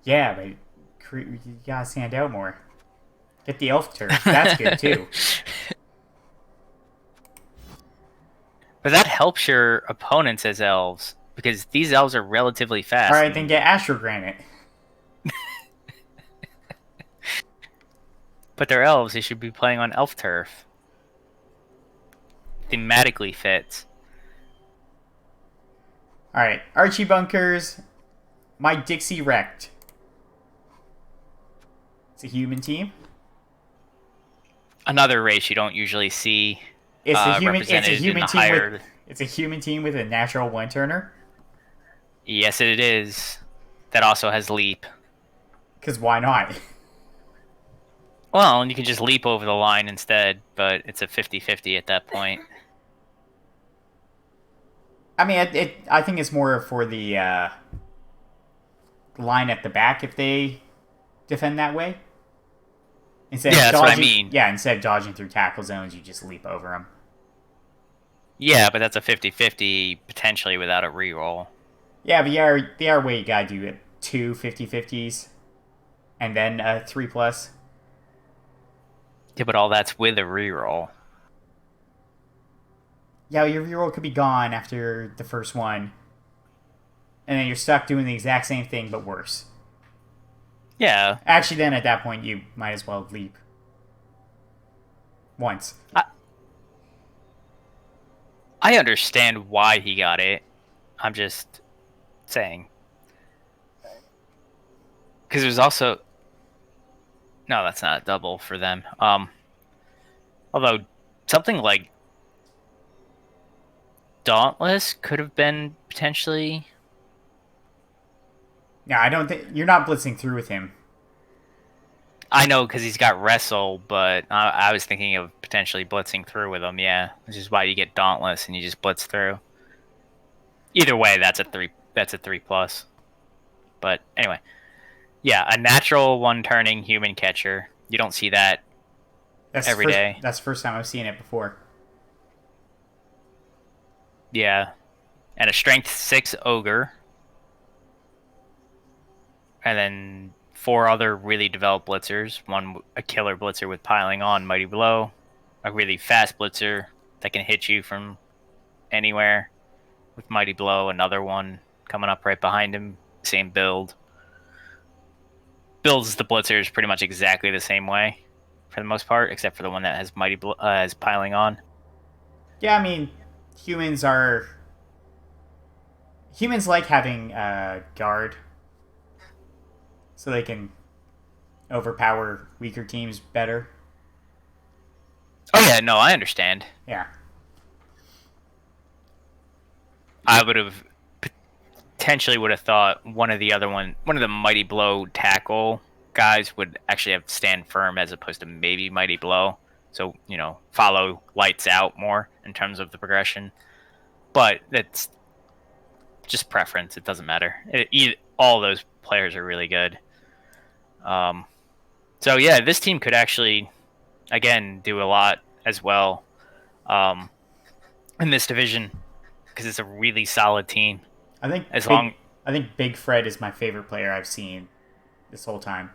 Yeah, but you gotta stand out more. Get the elf turf. That's good, too. But that helps your opponents as elves, because these elves are relatively fast. Alright, then get Astro Granite. But they're elves. They should be playing on elf turf. Thematically fits. All right, Archie Bunkers. My Dixie wrecked. It's a human team. Another race you don't usually see. It's a human. Represented It's a human in the team higher... with. It's a human team with a natural one turner. Yes, it is. That also has leap. Because why not? Well, and you can just leap over the line instead, but it's a 50-50 at that point. I mean, I think it's more for the line at the back if they defend that way. Instead of that's dodging, what I mean. Yeah, instead of dodging through tackle zones, you just leap over them. Yeah, but that's a 50-50 potentially without a reroll. Yeah, but the other way you gotta do it, 2 50-50s, and then a 3+. Yeah, but all that's with a reroll. Yeah, your reroll could be gone after the first one, and then you're stuck doing the exact same thing but worse. Yeah. Actually, then at that point, you might as well leap once. I understand why he got it. I'm just saying. Because there's also... No, that's not a double for them. Although, something like Dauntless could have been potentially... Yeah, I don't think... You're not blitzing through with him. I know, because he's got Wrestle, but I was thinking of potentially blitzing through with him, yeah. Which is why you get Dauntless and you just blitz through. Either way, that's a 3+. But anyway. Yeah, a natural one-turning human catcher. You don't see that every day. That's the first time I've seen it before. Yeah. And a strength 6 ogre. And then 4 other really developed blitzers. One, a killer blitzer with piling on, Mighty Blow. A really fast blitzer that can hit you from anywhere with Mighty Blow. Another one coming up right behind him. Same build. Builds the blitzers pretty much exactly the same way for the most part, except for the one that has has piling on. Yeah, I mean, humans like having guard, so they can overpower weaker teams better. Oh yeah, no, I understand. Yeah, I potentially would have thought one of the Mighty Blow tackle guys would actually have stand firm as opposed to maybe Mighty Blow. So, follow lights out more in terms of the progression. But it's just preference. It doesn't matter. All those players are really good. So yeah, this team could actually, again, do a lot as well in this division because it's a really solid team. I think Big Fred is my favorite player I've seen this whole time.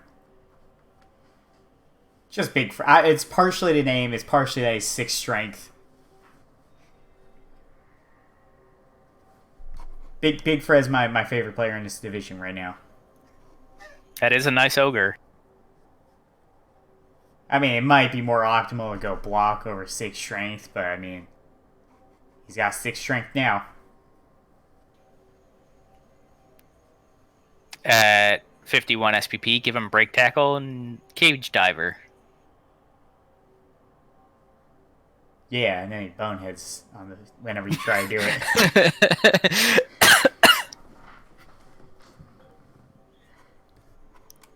Just Big Fred. It's partially the name. It's partially that he's 6 strength. Big Fred's my favorite player in this division right now. That is a nice ogre. I mean, it might be more optimal to go block over 6 strength, but I mean, he's got 6 strength now. At 51 SPP, give him break tackle and cage diver. Yeah, and then he boneheads whenever you try to do it.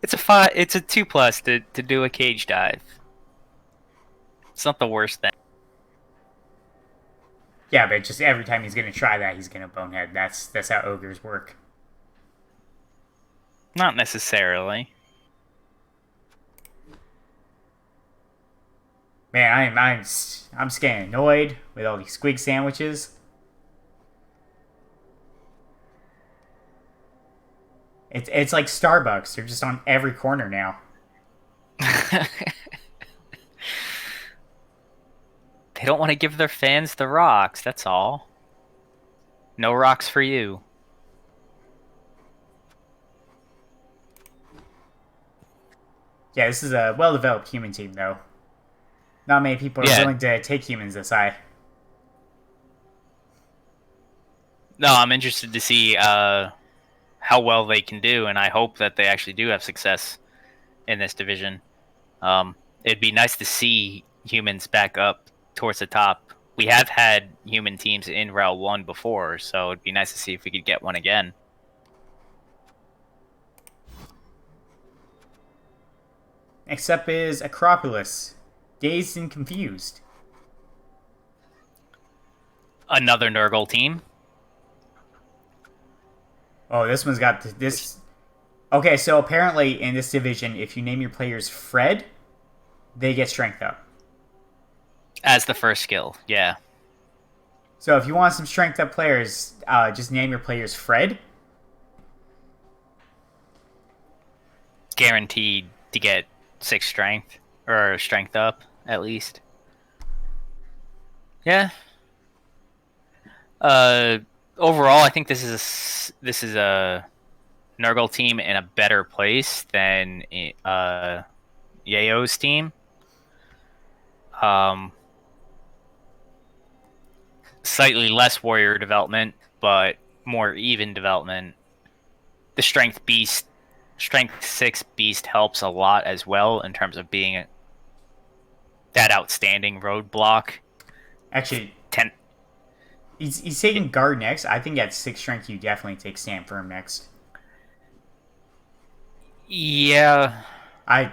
It's a 2+ to do a cage dive. It's not the worst thing. Yeah, but just every time he's gonna try that, he's gonna bonehead. That's how ogres work. Not necessarily. Man, I'm just getting annoyed with all these squig sandwiches. It's like Starbucks. They're just on every corner now. They don't want to give their fans the rocks, that's all. No rocks for you. Yeah, this is a well-developed human team, though. Not many people are willing to take humans this high. No, I'm interested to see how well they can do, and I hope that they actually do have success in this division. It'd be nice to see humans back up towards the top. We have had human teams in REL 1 before, so it'd be nice to see if we could get one again. Next up is Acropolis, dazed and confused. Another Nergal team. Oh, this one's got this. Okay, so apparently in this division, if you name your players Fred, they get strength up. As the first skill, yeah. So if you want some strength up players, just name your players Fred. Guaranteed to get 6 strength, or strength up, at least. Yeah. Overall, I think this is a Nergal team in a better place than Yayo's team. Slightly less warrior development, but more even development. The strength 6 beast helps a lot as well in terms of being that outstanding roadblock. Actually, he's taking guard next. I think at 6 strength, you definitely take stand firm next. Yeah. I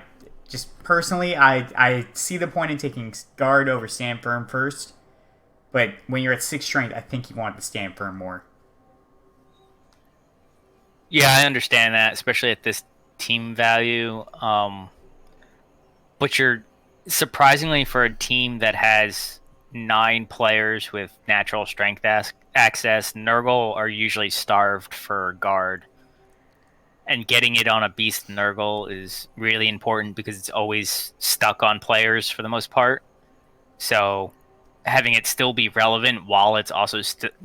see the point in taking guard over stand firm first. But when you're at 6 strength, I think you want to stand firm more. Yeah, I understand that, especially at this team value. But you're surprisingly, for a team that has 9 players with natural strength access, Nergal are usually starved for guard. And getting it on a beast Nergal is really important because it's always stuck on players for the most part. So having it still be relevant while it's also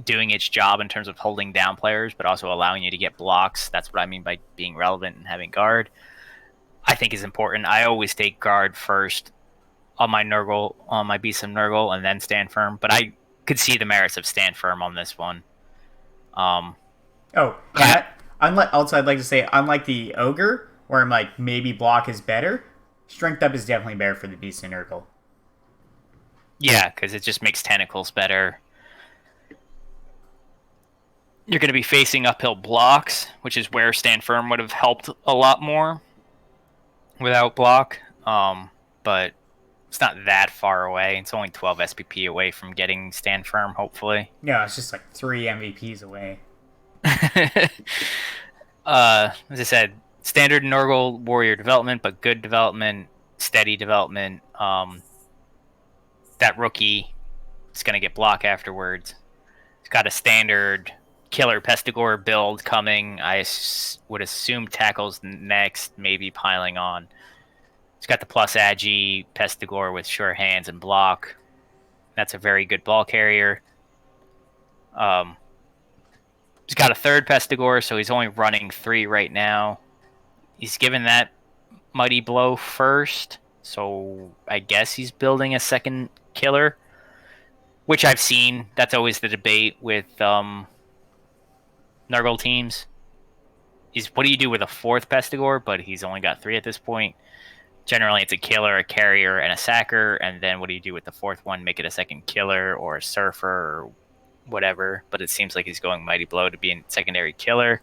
doing its job in terms of holding down players, but also allowing you to get blocks. That's what I mean by being relevant and having guard. I think is important. I always take guard first on my Nergal, on my Beast of Nergal, and then stand firm. But I could see the merits of stand firm on this one. Also, I'd like to say, unlike the Ogre, where I'm like, maybe block is better, strength up is definitely better for the Beast of Nergal. Yeah, because it just makes tentacles better. You're going to be facing uphill blocks, which is where stand firm would have helped a lot more without block. But it's not that far away. It's only 12 SPP away from getting stand firm, hopefully. Yeah, it's just like 3 MVPs away. As I said, standard Nergal warrior development, but good development, steady development. That rookie is going to get block afterwards. He's got a standard killer Pestigore build coming. I would assume tackles next, maybe piling on. He's got the plus Agi Pestigore with sure hands and block. That's a very good ball carrier. He's got a third Pestigore, so he's only running 3 right now. He's given that Mighty Blow first, so I guess he's building a second killer, which I've seen. That's always the debate with Nergal teams. Is what do you do with a 4th Pestigore? But he's only got 3 at this point. Generally, it's a killer, a carrier, and a sacker. And then what do you do with the 4th one? Make it a second killer or a surfer or whatever. But it seems like he's going Mighty Blow to be a secondary killer.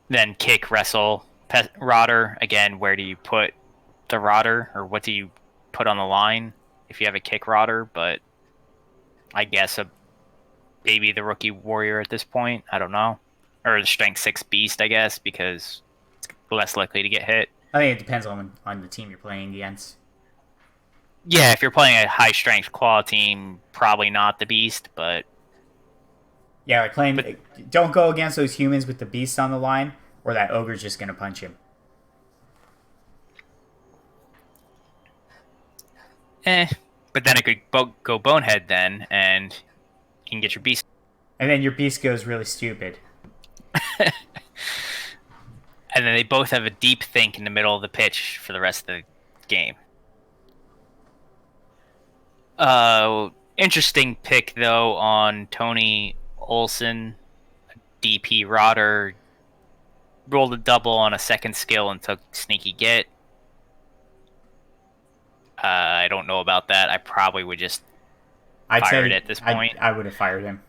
Then kick, wrestle, Rodder. Again, where do you put the Rodder? Or what do you put on the line if you have a kick Rodder? But I guess maybe the rookie warrior at this point. I don't know. Or the strength 6 beast, I guess, because it's less likely to get hit. I think it depends on the team you're playing against. Yeah, if you're playing a high strength claw team, probably not the beast, but yeah, don't go against those humans with the beast on the line, or that ogre's just gonna punch him. But then it could go bonehead then, and you can get your beast. And then your beast goes really stupid. And then they both have a deep think in the middle of the pitch for the rest of the game. Interesting pick, though, on Tony Olsen. DP Rotter rolled a double on a second skill and took Sneaky Get. I don't know about that. I probably would just fire it at this point. I would have fired him.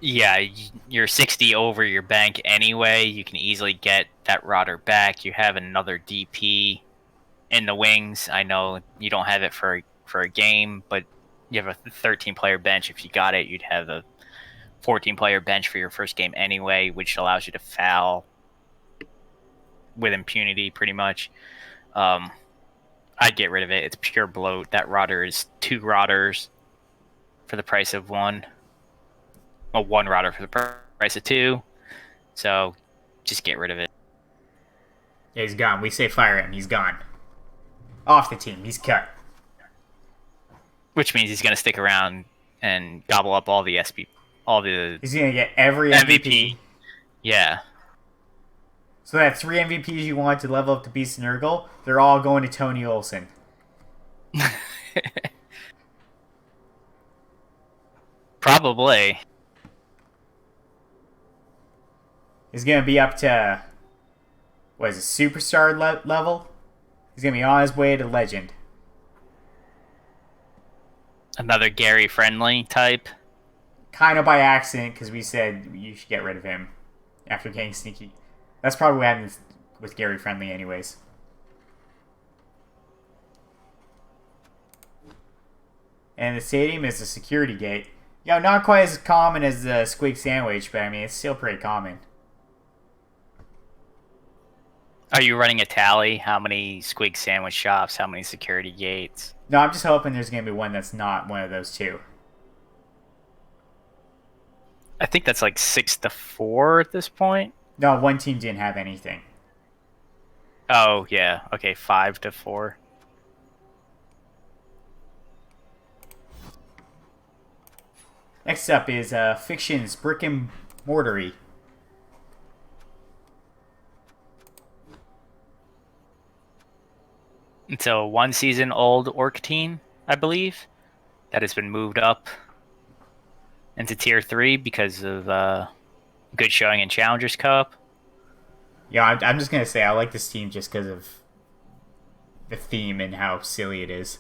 Yeah, you're 60 over your bank anyway. You can easily get that Rotter back. You have another DP in the wings. I know you don't have it for a game, but you have a 13-player bench. If you got it, you'd have a 14-player bench for your first game anyway, which allows you to foul with impunity, pretty much. I'd get rid of it. It's pure bloat. That Rotter is 2 Rotters for the price of 1. Well, 1 Rotter for the price of 2. So, just get rid of it. Yeah, he's gone. We say fire him. He's gone. Off the team. He's cut. Which means he's going to stick around and gobble up all the SP, all the. He's going to get every MVP. Yeah. So that 3 MVPs you want to level up to Beast Nergal, they're all going to Tony Olsen. Probably. He's going to be up to, what is it, superstar level? He's going to be on his way to legend. Another Gary Friendly type. Kind of by accident, because we said you should get rid of him after getting Sneaky. That's probably what happened with Gary Friendly anyways. And the stadium is a security gate. You know, not quite as common as the squig sandwich, but I mean, it's still pretty common. Are you running a tally? How many squig sandwich shops? How many security gates? No, I'm just hoping there's going to be one that's not one of those two. I think that's like 6-4 at this point. No, one team didn't have anything. Oh, yeah. Okay, 5-4. Next up is Fiction's Brick and Mortar. It's a 1-season-old orc team, I believe, that has been moved up into Tier 3 because of good showing in Challengers Cup. Yeah, I'm just going to say I like this team just because of the theme and how silly it is.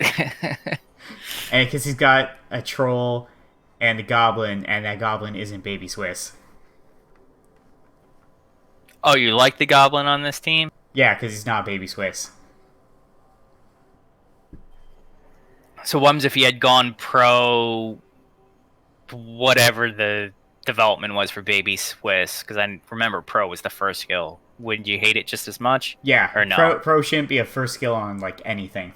And because he's got a troll and a goblin, and that goblin isn't Baby Swiss. Oh, you like the goblin on this team? Yeah, because he's not Baby Swiss. So Wums, if he had gone pro, whatever the development was for Baby Swiss, because I remember pro was the first skill, wouldn't you hate it just as much? Yeah, or no? Pro shouldn't be a first skill on like anything.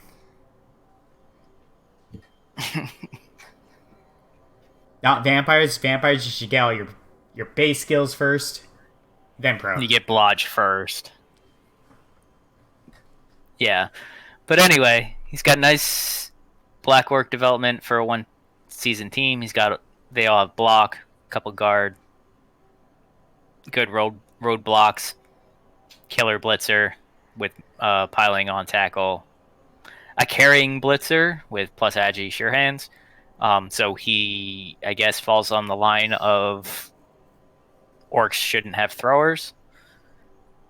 Not vampires. Vampires, you should get all your base skills first, then pro. You get blodge first. Yeah, but anyway, he's got nice black orc development for a 1-season team. They all have block, couple guard, good road blocks, killer blitzer with piling on tackle, a carrying blitzer with plus agi sure hands. So he, I guess, falls on the line of orcs shouldn't have throwers,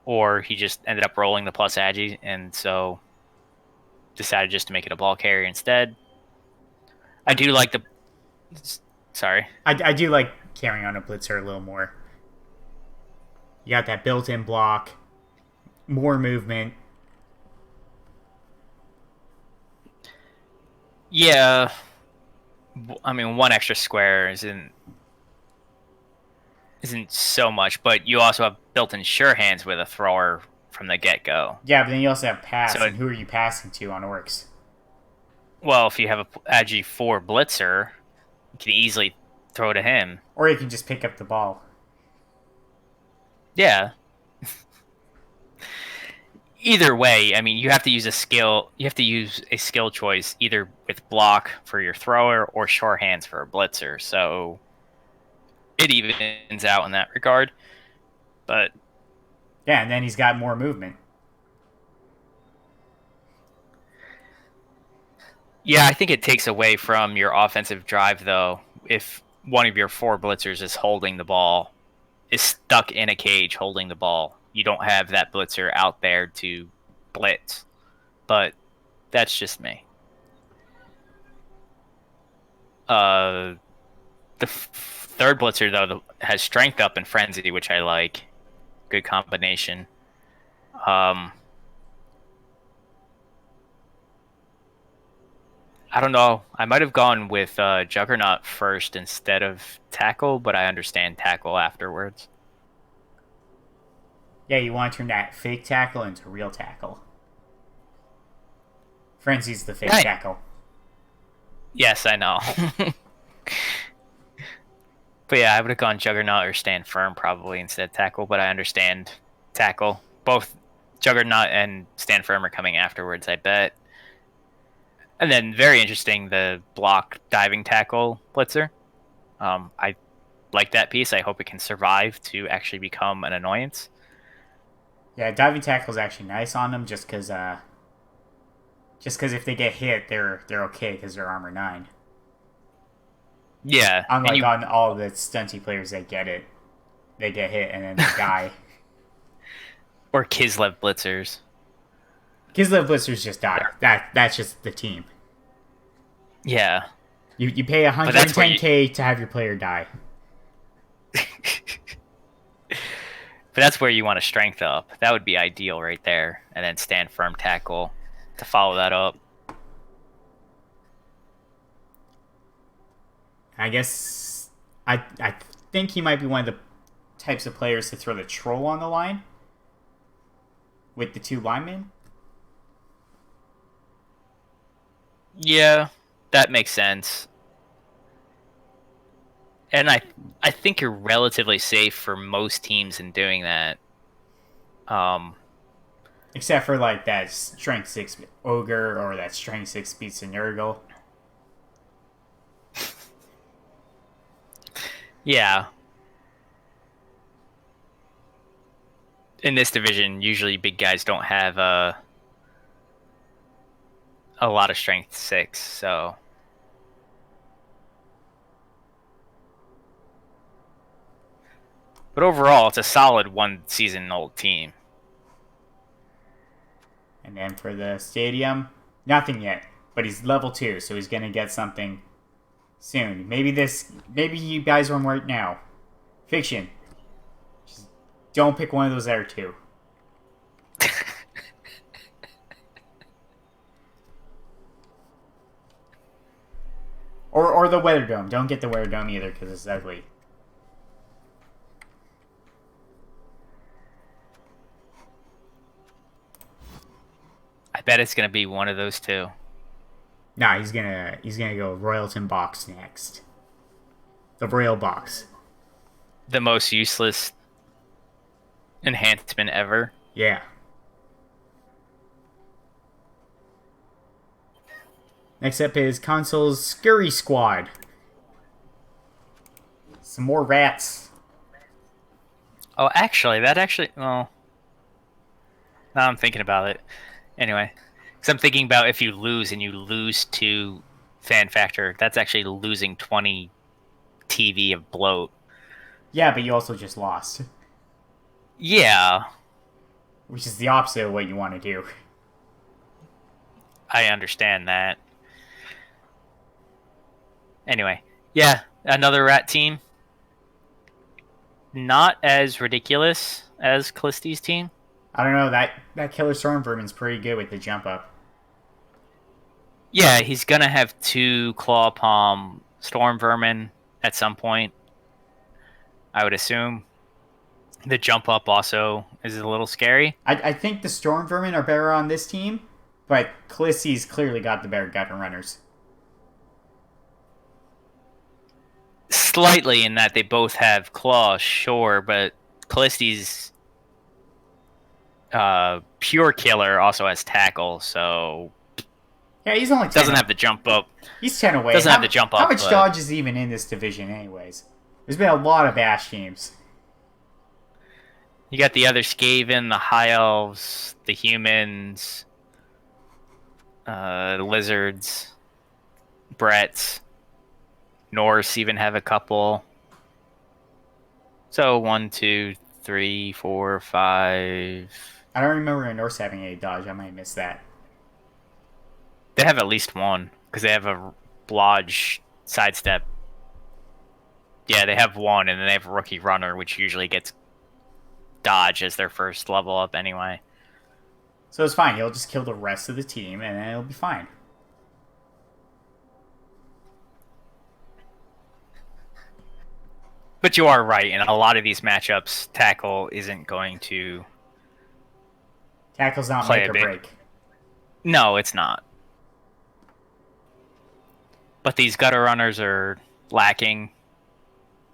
or he just ended up rolling the plus agi and so decided just to make it a ball carrier instead. I do like the... Sorry. I do like carrying on a blitzer a little more. You got that built-in block, more movement. Yeah. I mean, 1 extra square isn't so much, but you also have built-in sure hands with a thrower from the get-go. Yeah, but then you also have pass, and who are you passing to on orcs? Well, if you have a Agi 4 blitzer, you can easily throw to him. Or you can just pick up the ball. Yeah. Either way, I mean, you have to use a skill. You have to use a skill choice either with block for your thrower or sure hands for a blitzer. So it evens out in that regard. But yeah, and then he's got more movement. Yeah, I think it takes away from your offensive drive, though, if one of your 4 blitzers is holding the ball, is stuck in a cage holding the ball. You don't have that blitzer out there to blitz. But that's just me. The third blitzer, though, has strength up and frenzy, which I like. Good combination. I don't know. I might have gone with Juggernaut first instead of Tackle, but I understand Tackle afterwards. Yeah, you want to turn that fake tackle into real tackle. Frenzy's the fake tackle. Yes, I know. But yeah, I would have gone Juggernaut or Stand Firm probably instead of Tackle, but I understand Tackle. Both Juggernaut and Stand Firm are coming afterwards, I bet. And then, very interesting, the block diving tackle blitzer. I like that piece. I hope it can survive to actually become an annoyance. Yeah, diving tackle is actually nice on them, just because if they get hit, they're okay because they're armor 9. Yeah, unlike on all the stunty players that get it, they get hit and then they die. Or Kislev blitzers. Kislev blitzers just die. That's just the team. Yeah. You pay 110k to have your player die. But that's where you want to strength up. That would be ideal right there. And then Stand Firm tackle to follow that up. I guess I think he might be one of the types of players to throw the troll on the line with the 2 linemen. Yeah, that makes sense. And I think you're relatively safe for most teams in doing that. Except for like that strength 6 ogre or that strength 6 beats a Nergal. Yeah. In this division, usually big guys don't have a lot of strength 6, so. But overall, it's a solid 1-season-old team. And then for the stadium, nothing yet. But he's level 2, so he's going to get something soon. Maybe you guys are right now. Fiction. Just don't pick one of those other 2. or the Weather Dome. Don't get the Weather Dome either because it's ugly. I bet it's gonna be one of those 2. Nah, he's gonna go Royalton Box next. The Royal Box. The most useless enhancement ever. Yeah. Next up is Console's Scurry Squad. Some more rats. Oh, well, now I'm thinking about it. Anyway, because I'm thinking about if you lose and you lose to Fan Factor, that's actually losing 20 TV of bloat. Yeah, but you also just lost. Yeah. Which is the opposite of what you want to do. I understand that. Anyway, yeah, another rat team. Not as ridiculous as Khaleesi's team. I don't know, that Killer Storm Vermin's pretty good with the jump up. Yeah, he's gonna have 2 Claw Palm Storm Vermin at some point, I would assume. The jump up also is a little scary. I think the Storm Vermin are better on this team, but Khaleesi's clearly got the better gutter runners. Slightly in that they both have claws, sure, but Khaleesi's pure killer also has tackle, so yeah, he's only 10 doesn't have the jump up. He's 10 away. Doesn't have the jump up. How much dodge is even in this division, anyways? There's been a lot of Ash teams. You got the other Skaven, the High Elves, the humans, the lizards, Bretts, Norse even have a couple. So 1, 2, 3, 4, 5. I don't remember a Norse having a dodge. I might miss that. They have at least one because they have a blodge sidestep. Yeah, they have one, and then they have a rookie runner, which usually gets dodge as their first level up anyway. So it's fine. You'll just kill the rest of the team, and then it'll be fine. But you are right. In a lot of these matchups, tackle isn't going to... Tackle's not make or break. No, it's not. But these gutter runners are lacking.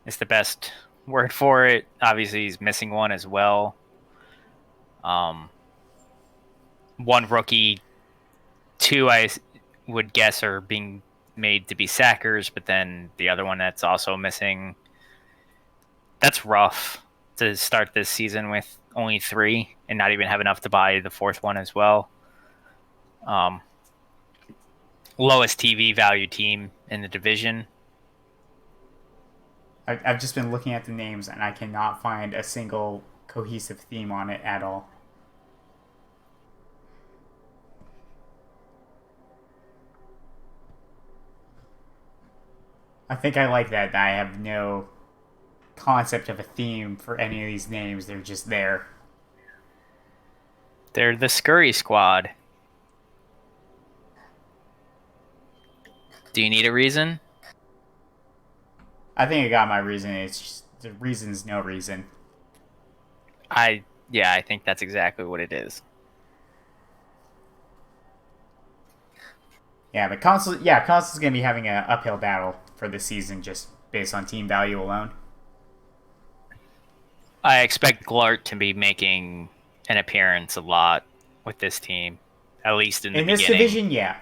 It's the best word for it. Obviously, he's missing one as well. One rookie, 2 I would guess are being made to be sackers, but then the other one that's also missing. That's rough to start this season with only 3 and not even have enough to buy the 4th one as well. Lowest TV value team in the division. I've just been looking at the names, and I cannot find a single cohesive theme on it at all. I think I like that I have no concept of a theme for any of these names. They're just there. They're the Scurry Squad. Do you need a reason? I think I got my reason. It's just, the reason's no reason. I think that's exactly what it is. Yeah, but Consul's going to be having an uphill battle for this season just based on team value alone. I expect Glart to be making an appearance a lot with this team, at least in the beginning. In this division, yeah.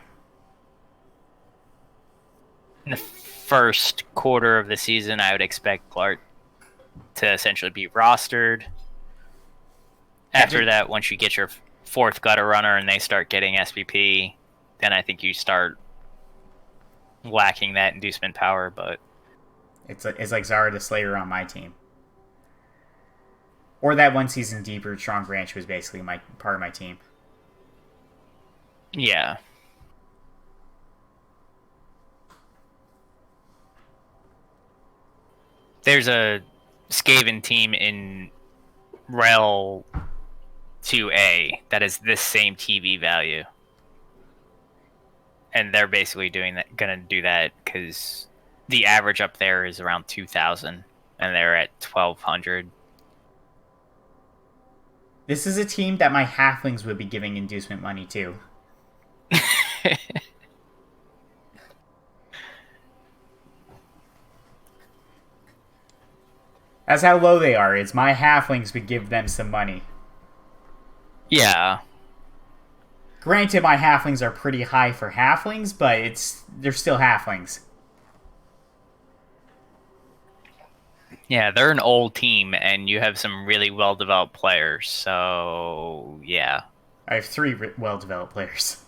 In the first quarter of the season, I would expect Glart to essentially be rostered. After that, once you get your 4th gutter runner and they start getting SPP, then I think you start lacking that inducement power. But it's like Zara the Slayer on my team. Or that one season deeper, Strong Branch was basically part of my team. Yeah. There's a Skaven team in REL 2A that is this same TV value. And they're basically gonna do that because the average up there is around 2,000 and they're at 1,200. This is a team that my halflings would be giving inducement money to. That's how low they are. It's my halflings would give them some money. Yeah. Granted, my halflings are pretty high for halflings, but they're still halflings. Yeah, they're an old team, and you have some really well-developed players, so yeah. I have 3 well-developed players.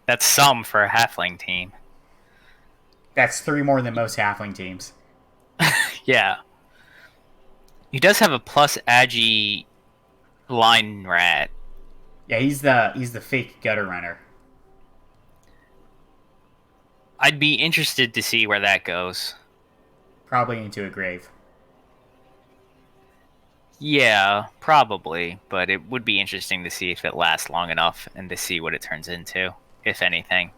That's some for a halfling team. That's 3 more than most halfling teams. Yeah. He does have a plus agi line rat. Yeah, he's the fake gutter runner. I'd be interested to see where that goes. Probably into a grave. Yeah, probably, but it would be interesting to see if it lasts long enough and to see what it turns into, if anything.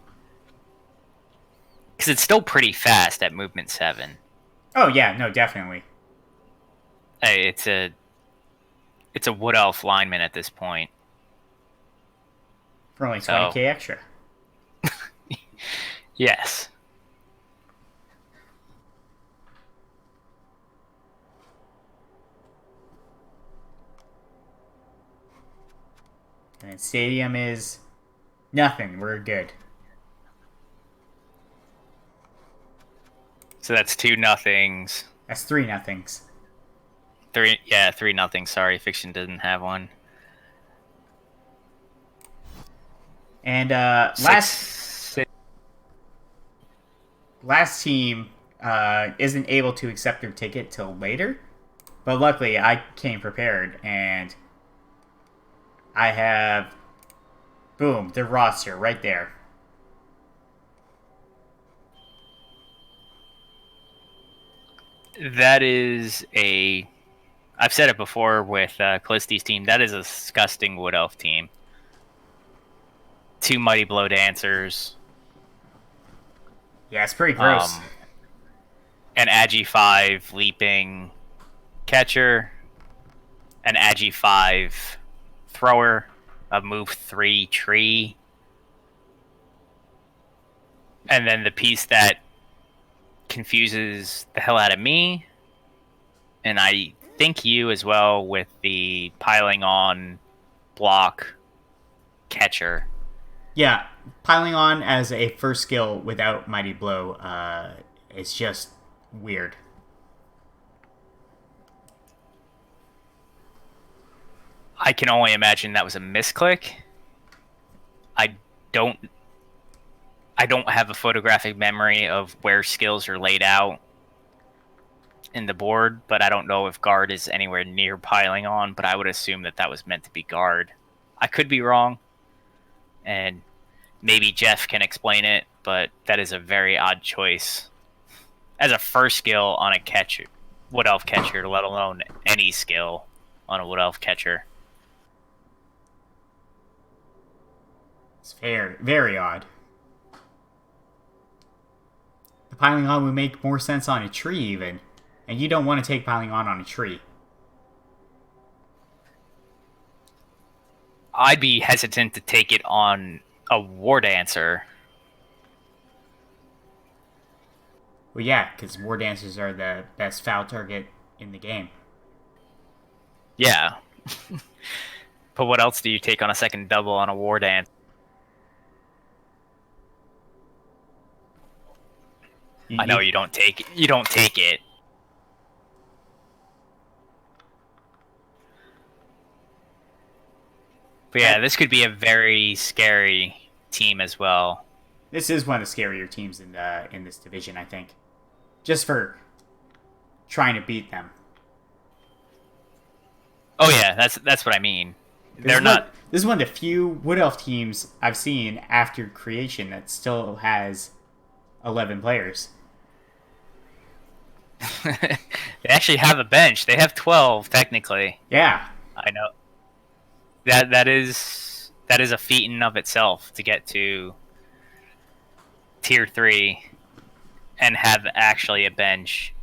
Because it's still pretty fast at movement 7. Oh yeah, no, definitely. Hey, it's a wood elf lineman at this point. For only 20k extra. Yes. And then stadium is nothing. We're good. So that's 2 nothings. That's 3 nothings. 3 nothing. Sorry, Fiction didn't have one. And last team isn't able to accept their ticket till later, but luckily I came prepared and I have, boom, the roster right there. That is I've said it before with Khaleesi's team. That is a disgusting Wood Elf team. 2 Mighty Blow Dancers. Yeah, it's pretty gross. An Agi 5 Leaping Catcher. An Agi 5 Thrower. A Move 3 Tree. And then the piece that confuses the hell out of me, and I think you as well, with the piling on block catcher. Yeah, piling on as a first skill without Mighty Blow is just weird. I can only imagine that was a misclick. I don't have a photographic memory of where skills are laid out in the board, but I don't know if guard is anywhere near piling on, but I would assume that was meant to be guard. I could be wrong, and maybe Jeff can explain it, but that is a very odd choice as a first skill on a catcher, Wood Elf catcher, let alone any skill on a Wood Elf catcher. It's very, very odd. The piling on would make more sense on a tree even, and you don't want to take piling on a tree. I'd be hesitant to take it on a War Dancer. Well, yeah, because War Dancers are the best foul target in the game. Yeah. But what else do you take on a second double on a War Dancer? I know you don't take it. But yeah, this could be a very scary team as well. This is one of the scarier teams in this division, I think. Just for trying to beat them. Oh yeah, that's what I mean. They're not. This is one of the few Wood Elf teams I've seen after creation that still has 11 players. They actually have a bench. They have 12 technically. Yeah, I know. That is a feat in and of itself to get to tier 3 and have actually a bench.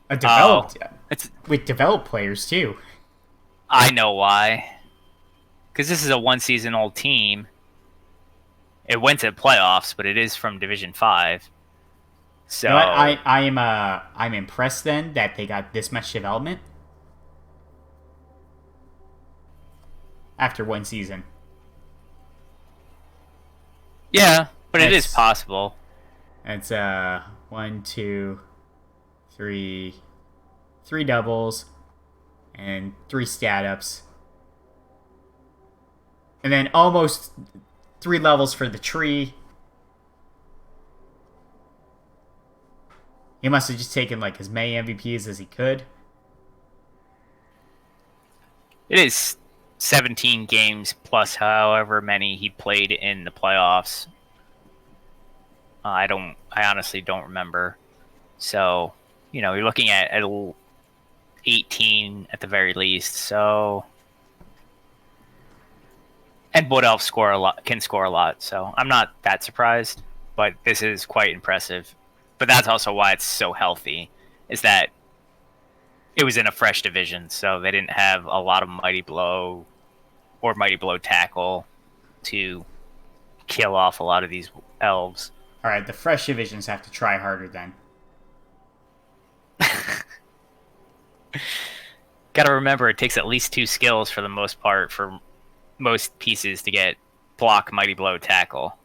With developed players too. I know why. Because this is a 1 season old team. It went to playoffs, but it is from Division 5. So you know what? I'm impressed then that they got this much development after 1 season. Yeah, but it is possible. It's 1, 2, 3 doubles and 3 stat ups, and then almost 3 levels for the tree. He must have just taken like as many MVPs as he could. It is 17 games plus however many he played in the playoffs. I honestly don't remember. So, you're looking at 18 at the very least. So, and Wood Elf can score a lot. So I'm not that surprised, but this is quite impressive. But that's also why it's so healthy, is that it was in a fresh division, so they didn't have a lot of Mighty Blow or Mighty Blow Tackle to kill off a lot of these elves. Alright, the fresh divisions have to try harder then. Gotta remember, it takes at least 2 skills for the most part for most pieces to get block, Mighty Blow, Tackle.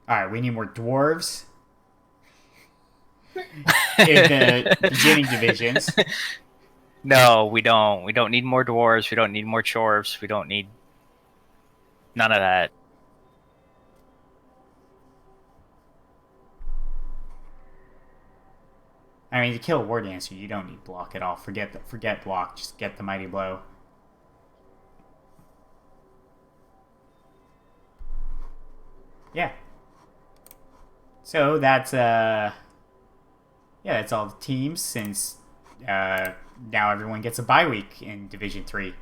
Alright, we need more dwarves. in the beginning divisions. No, we don't. We don't need more dwarves. We don't need more chorfs. We don't need none of that. I mean, to kill a War Dancer, you don't need block at all. Forget block. Just get the Mighty Blow. Yeah. So that's that's all the teams since now everyone gets a bye week in Division 3.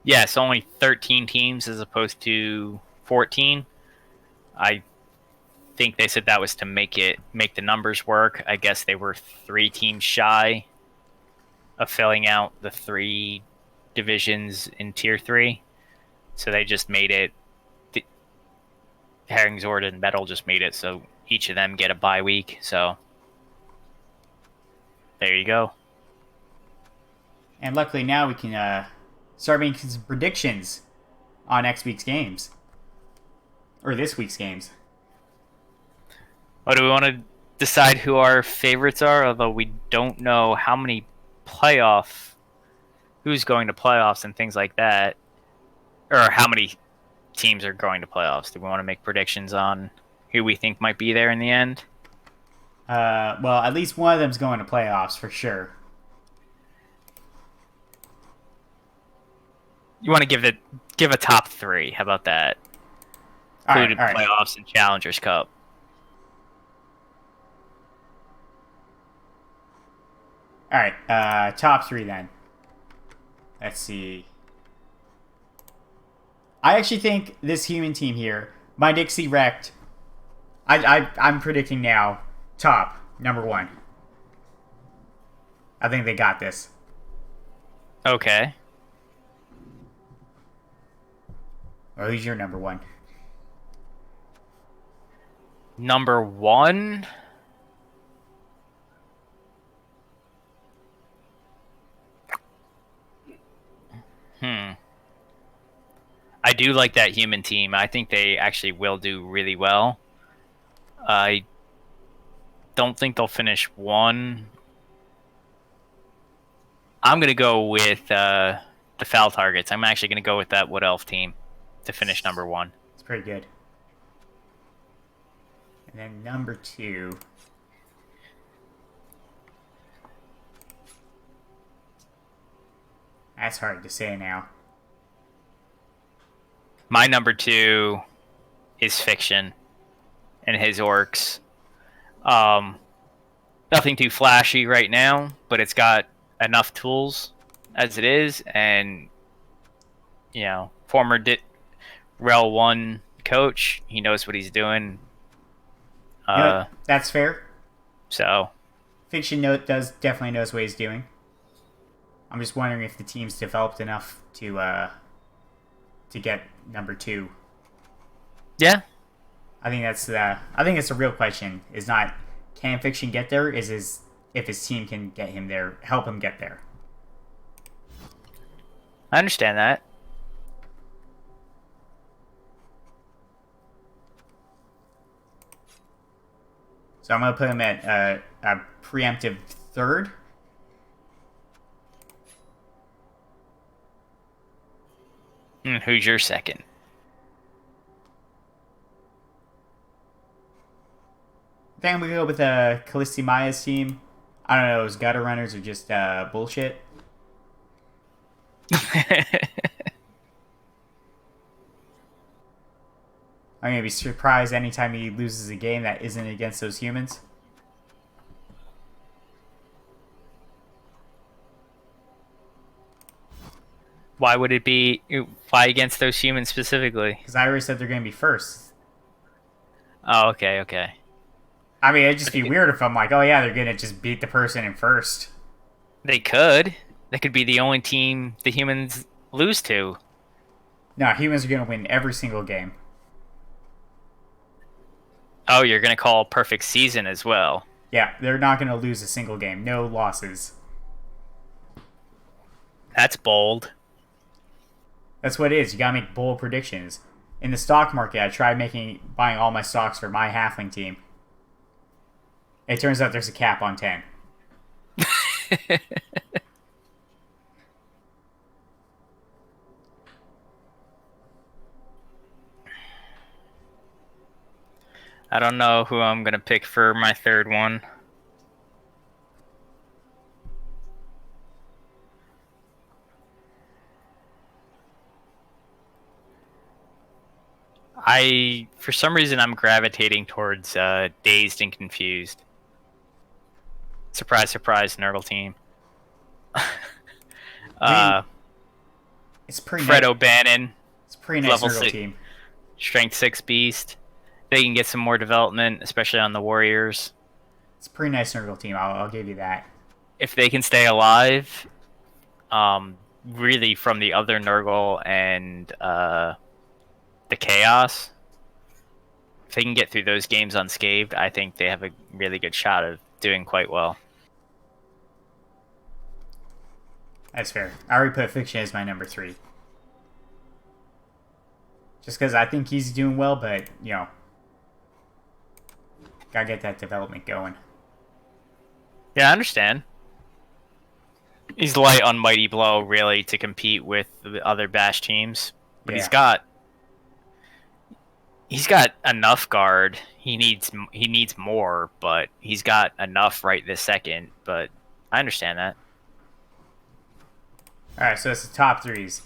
Yeah, it's only 13 teams as opposed to 14. I think they said that was to make the numbers work. I guess they were 3 teams shy of filling out the 3 divisions in Tier 3. So they just made it. Herringzord and Metal just made it so each of them get a bye week. So there you go. And luckily now we can start making some predictions on next week's games. Or this week's games. Oh, do we want to decide who our favorites are? Although we don't know how many who's going to playoffs and things like that. Or how many teams are going to playoffs. Do we want to make predictions on who we think might be there in the end? Well, at least one of them's going to playoffs for sure. You want to give a top 3. How about that? Including all right. Playoffs and Challengers Cup. All right, top 3 then. Let's see. I actually think this human team here, my Dixie Wrecked, I'm predicting now top, number 1. I think they got this. Okay. Or who's your number 1? Number 1? I do like that human team. I think they actually will do really well. I don't think they'll finish 1. I'm going to go with the foul targets. I'm actually going to go with that Wood Elf team to finish number 1. It's pretty good. And then number 2. That's hard to say now. My number 2 is Fiction and his orcs. Nothing too flashy right now, but it's got enough tools as it is, and former REL 1 coach, he knows what he's doing. That's fair. So Fiction definitely knows what he's doing. I'm just wondering if the team's developed enough to get number 2. Yeah, I think that's the real question. Is not can Fiction get there? Is if his team can get him there, help him get there. I understand that. So I'm gonna put him at a preemptive 3rd. Who's your 2nd? I think I'm gonna go with Khaleesi Maya's team. I don't know, his gutter runners are just bullshit. I'm gonna be surprised anytime he loses a game that isn't against those humans. Why would it be? Why against those humans specifically? Because I already said they're gonna be first. Oh, okay. I mean, it'd just be weird if I'm like, oh yeah, they're gonna just beat the person in first. They could. They could be the only team the humans lose to. No, humans are gonna win every single game. Oh, you're gonna call perfect season as well. Yeah, they're not gonna lose a single game. No losses. That's bold. That's what it is. You gotta make bold predictions. In the stock market, I tried buying all my stocks for my halfling team. It turns out there's a cap on 10. I don't know who I'm going to pick for my third one. For some reason, I'm gravitating towards Dazed and Confused. Surprise, surprise, Nergal team. It's pretty Fred nice. O'Bannon. It's a pretty nice Nergal team. Strength 6 beast. They can get some more development, especially on the Warriors. It's a pretty nice Nergal team. I'll give you that. If they can stay alive, really from the other Nergal and the Chaos, if they can get through those games unscathed, I think they have a really good shot of doing quite well. That's fair. I already put Fiction as my number 3. Just because I think he's doing well, but, you know, gotta get that development going. Yeah, I understand. He's light on Mighty Blow, really, to compete with the other Bash teams. But he's got enough guard. He needs more, but he's got enough right this second. But I understand that. Alright, so it's the top 3s.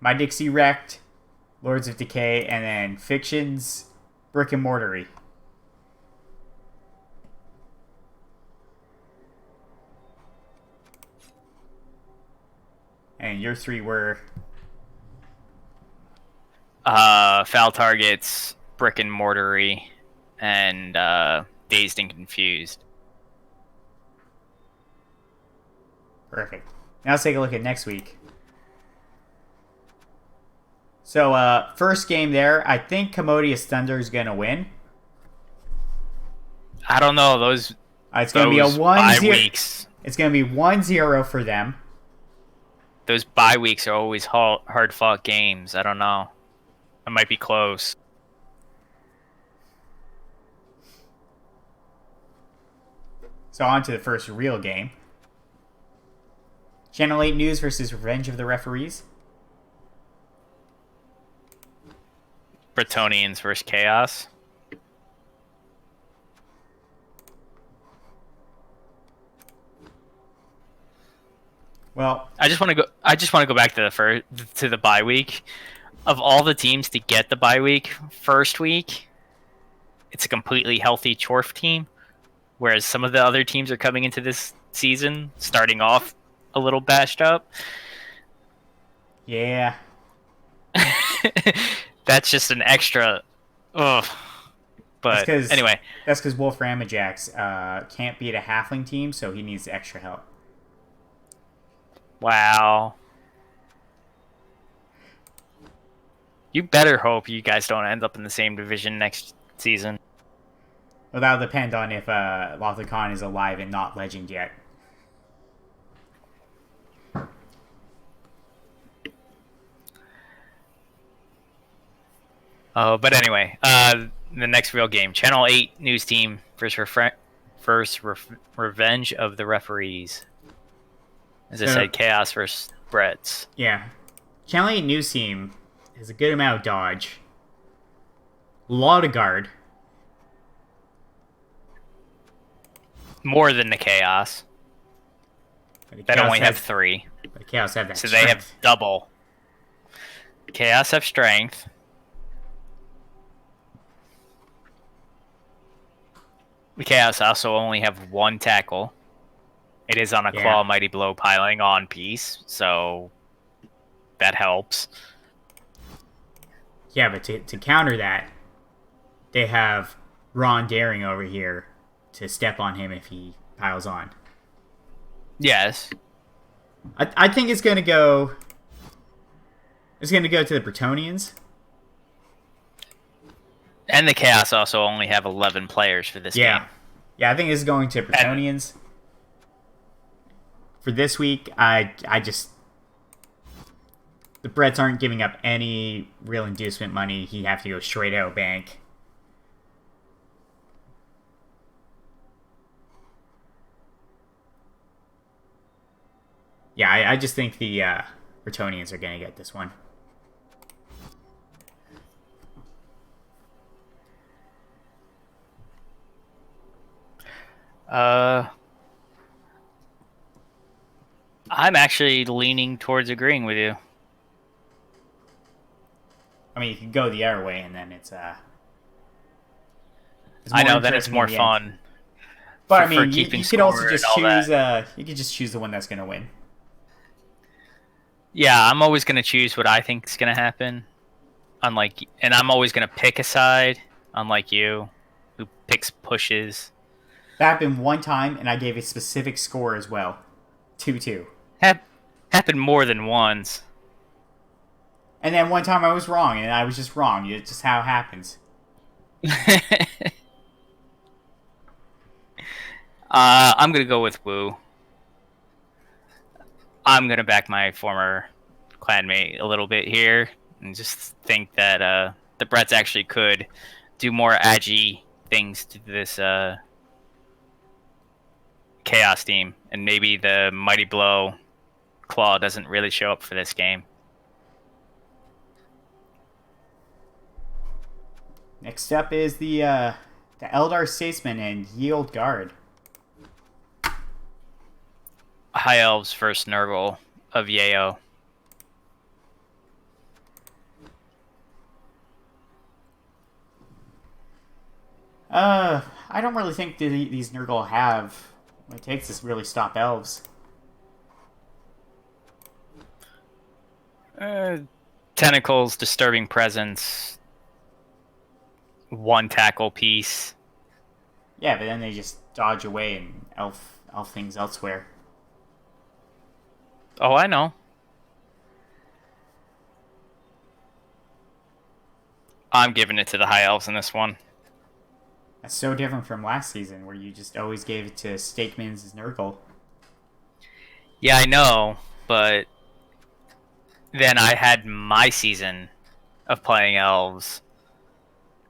My Dixie Wrecked, Lords of Decay, and then Fiction's Brick and Mortar. And your 3 were? Foul Targets, Brick and Mortar, and Dazed and Confused. Perfect. Now let's take a look at next week. So, first game there, I think Commodious Thunder is going to win. I don't know. Those it's going to be a 1-0. Weeks. It's going to be 1-0 for them. Those bye weeks are always hard-fought games. I don't know. It might be close. So on to the first real game. Channel 8 News versus Revenge of the Referees. Bretonians versus Chaos. Well, I just want to go back to the bye week. Of all the teams to get the bye week, first week, it's a completely healthy Chorf team, whereas some of the other teams are coming into this season starting off a little bashed up. Yeah. That's just an extra. Ugh. But anyway, that's because Wolfram Ajax can't beat a halfling team, so he needs extra help. Wow. You better hope you guys don't end up in the same division next season. Well, that'll depend on if Lothar is alive and not legend yet. Oh, but anyway, the next real game, Channel 8 News Team versus Revenge of the Referees. As I said, Chaos versus Bretts. Yeah. Channel 8 News Team has a good amount of dodge. A lot of guard. More than the Chaos. They only have 3. But the Chaos have that So strength. they have double. Chaos have strength. The Chaos also only have 1 tackle. It is on a Claw Mighty Blow piling on piece, so that helps. Yeah, but to counter that, they have Ron Daring over here to step on him if he piles on. Yes. I think it's gonna go. It's gonna go to the Bretonians. And the Chaos also only have 11 players for this game. Yeah, I think this is going to Bretonians. For this week, I just... The Bretts aren't giving up any real inducement money. He'd have to go straight out bank. Yeah, I just think the Bretonians are going to get this one. I'm actually leaning towards agreeing with you. I mean, you can go the other way, and then it's I know, then it's more fun. But I mean, you could also just choose. You could just choose the one that's going to win. Yeah, I'm always going to choose what I think is going to happen. And I'm always going to pick a side, unlike you, who picks pushes. That happened one time, and I gave a specific score as well. 2-2. Happened more than once. And then one time I was wrong, and I was just wrong. It's just how it happens. I'm going to go with Wu. I'm going to back my former clanmate a little bit here and just think that the Bretts actually could do more agi things to this Chaos team, and maybe the Mighty Blow Claw doesn't really show up for this game. Next up is the Eldar Statesman and Yield Guard. High Elves versus Nergal of Yayo. I don't really think these Nergal have what it takes to really stop elves. Tentacles, Disturbing Presence, one tackle piece. Yeah, but then they just dodge away and elf things elsewhere. Oh, I know. I'm giving it to the High Elves in this one. That's so different from last season, where you just always gave it to Stakemans' Nergal. Yeah, I know, but then I had my season of playing elves,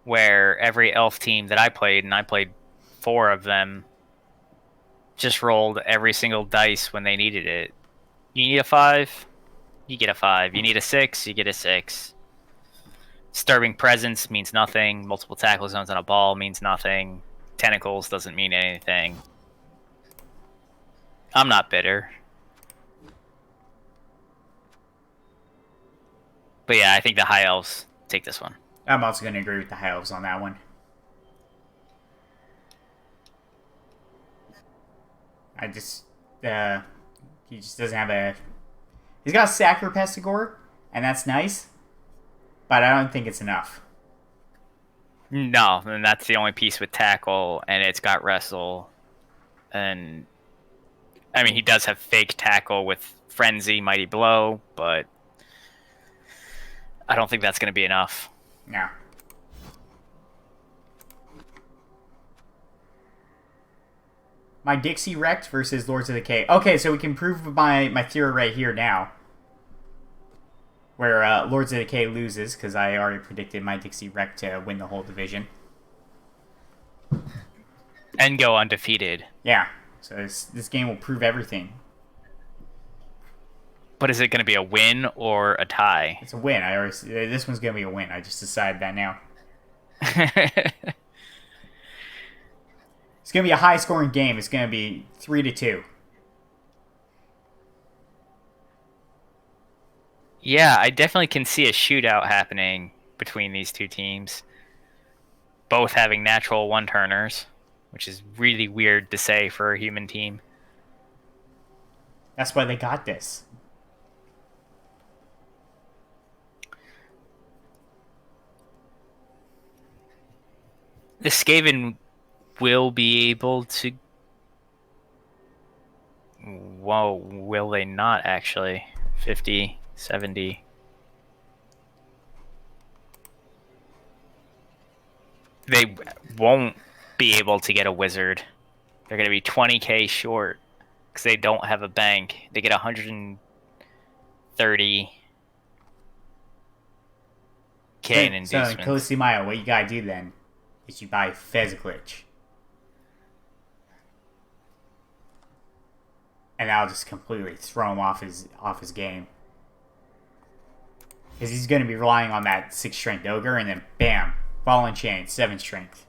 where every elf team that I played, and I played 4 of them, just rolled every single dice when they needed it. You need a 5, you get a 5. You need a 6, you get a 6. Disturbing Presence means nothing. Multiple tackle zones on a ball means nothing. Tentacles doesn't mean anything. I'm not bitter. But yeah, I think the High Elves take this one. I'm also going to agree with the High Elves on that one. He just doesn't have a... He's got a Sacre Pestigore, and that's nice, but I don't think it's enough. No, and that's the only piece with tackle, and it's got wrestle. And I mean, he does have fake tackle with frenzy, mighty blow, but I don't think that's going to be enough. No. My Dixie wrecked versus Lords of Decay. Okay, so we can prove my theory right here now. Where Lords of Decay loses, because I already predicted my Dixie wreck to win the whole division. And go undefeated. Yeah, so this game will prove everything. But is it going to be a win or a tie? It's a win. This one's going to be a win. I just decided that now. It's going to be a high-scoring game. It's going to be 3-2. Yeah, I definitely can see a shootout happening between these two teams. Both having natural one-turners, which is really weird to say for a human team. That's why they got this. The Skaven will be able to... Whoa, will they not actually? 50, 70... They won't be able to get a wizard. They're going to be 20k short because they don't have a bank. They get 130k in inducements. So in Khaleesi Maya, what you gotta do then is you buy Fez Glitch. and that'll just completely throw him off his game. Because he's going to be relying on that 6 strength ogre, and then bam, ball and chain, 7 strength.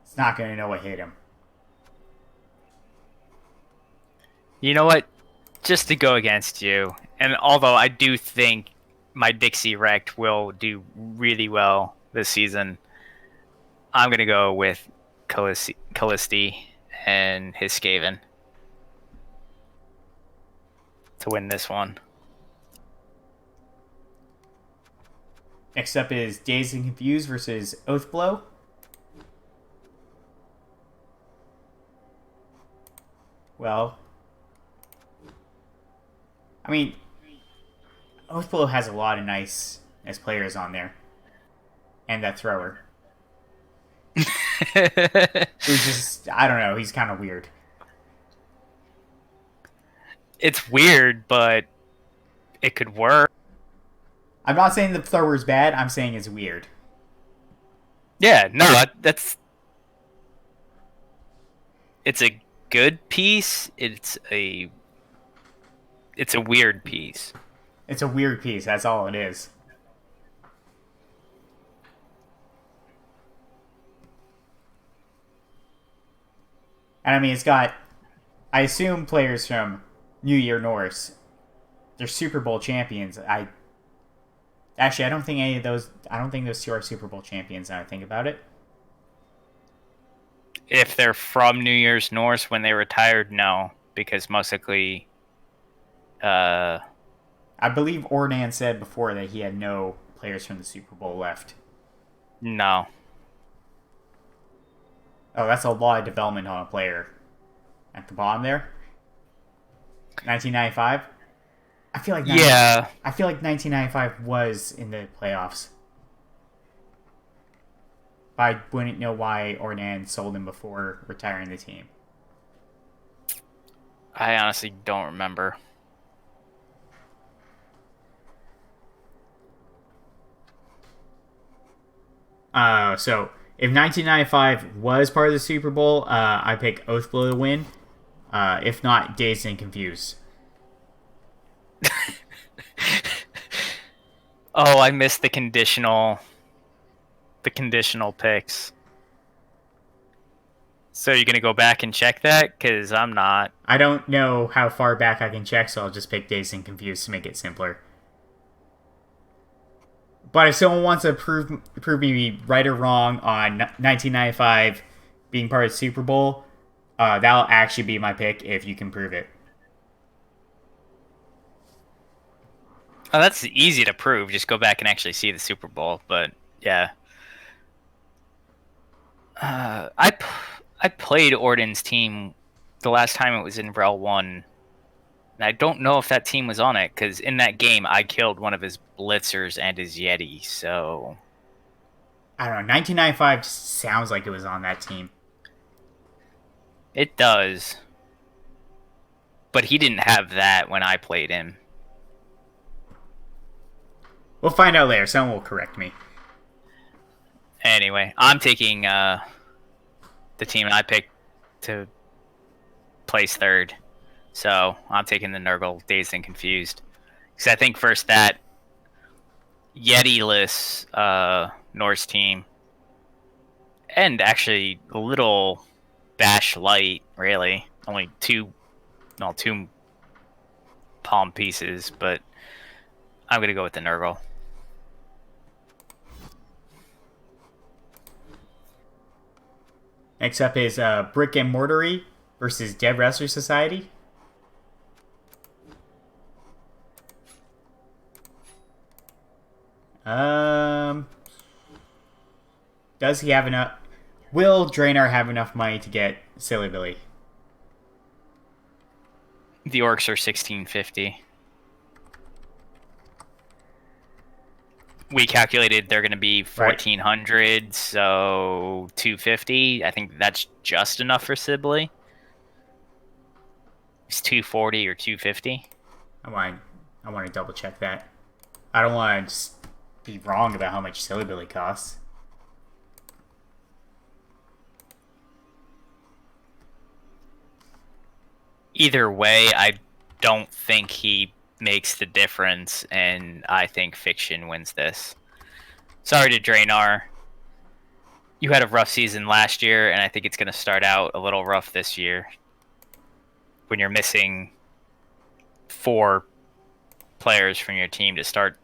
It's not going to know what hit him. You know what? Just to go against you, and although I do think my Dixie Rect will do really well this season, I'm going to go with Khaleesi and his Skaven to win this one. Next up is Dazed and Confused versus Oathblow. Well, I mean, Oathblow has a lot of nice players on there. And that thrower. Who's just, I don't know, he's kind of weird. It's weird, but it could work. I'm not saying the thrower's bad, I'm saying it's weird. Yeah, no, that's... It's a good piece. It's a weird piece. It's a weird piece, that's all it is. And I mean, it's got, I assume, players from New Year Norse. They're Super Bowl champions. I don't think any of those, I don't think those two are Super Bowl champions now I think about it. If they're from New Year's Norse when they retired, no. Because mostly, I believe Ornan said before that he had no players from the Super Bowl left. No. Oh, that's a lot of development on a player. At the bottom there. 1995. I feel like I feel like 1995 was in the playoffs. But I wouldn't know why Ornan sold him before retiring the team. I honestly don't remember. So if 1995 was part of the Super Bowl, I pick Oathblow to win. If not, Dazed and Confused. Oh, I missed the conditional picks. So you're going to go back and check that? Because I'm not. I don't know how far back I can check, so I'll just pick Dazed and Confused to make it simpler. But if someone wants to prove me right or wrong on 1995 being part of the Super Bowl, that'll actually be my pick if you can prove it. Oh, that's easy to prove. Just go back and actually see the Super Bowl. But yeah, I played Orden's team the last time it was in REL 1. And I don't know if that team was on it, because in that game I killed one of his Blitzers and his Yeti, so... I don't know, 1995 sounds like it was on that team. It does. But he didn't have that when I played him. We'll find out later, someone will correct me. Anyway, I'm taking the team I picked to place third. So I'm taking the Nergal Dazed and Confused. Because I think first that Yeti-less Norse team, and actually a little Bash light, really. Only two palm pieces, but I'm going to go with the Nergal. Next up is Brick and Mortar versus Dead Wrestler Society. Does he have enough? Will Draenor have enough money to get Silly Billy? The orcs are 1650. We calculated they're going to be 1400, right. So 250. I think that's just enough for Sibley. It's 240 or 250. I want to double check that. I don't want to just be wrong about how much Silly Billy costs. either way, I don't think he makes the difference, and I think Fiction wins this. Sorry to Draenor. You had a rough season last year, and I think it's going to start out a little rough this year when you're missing 4 players from your team to start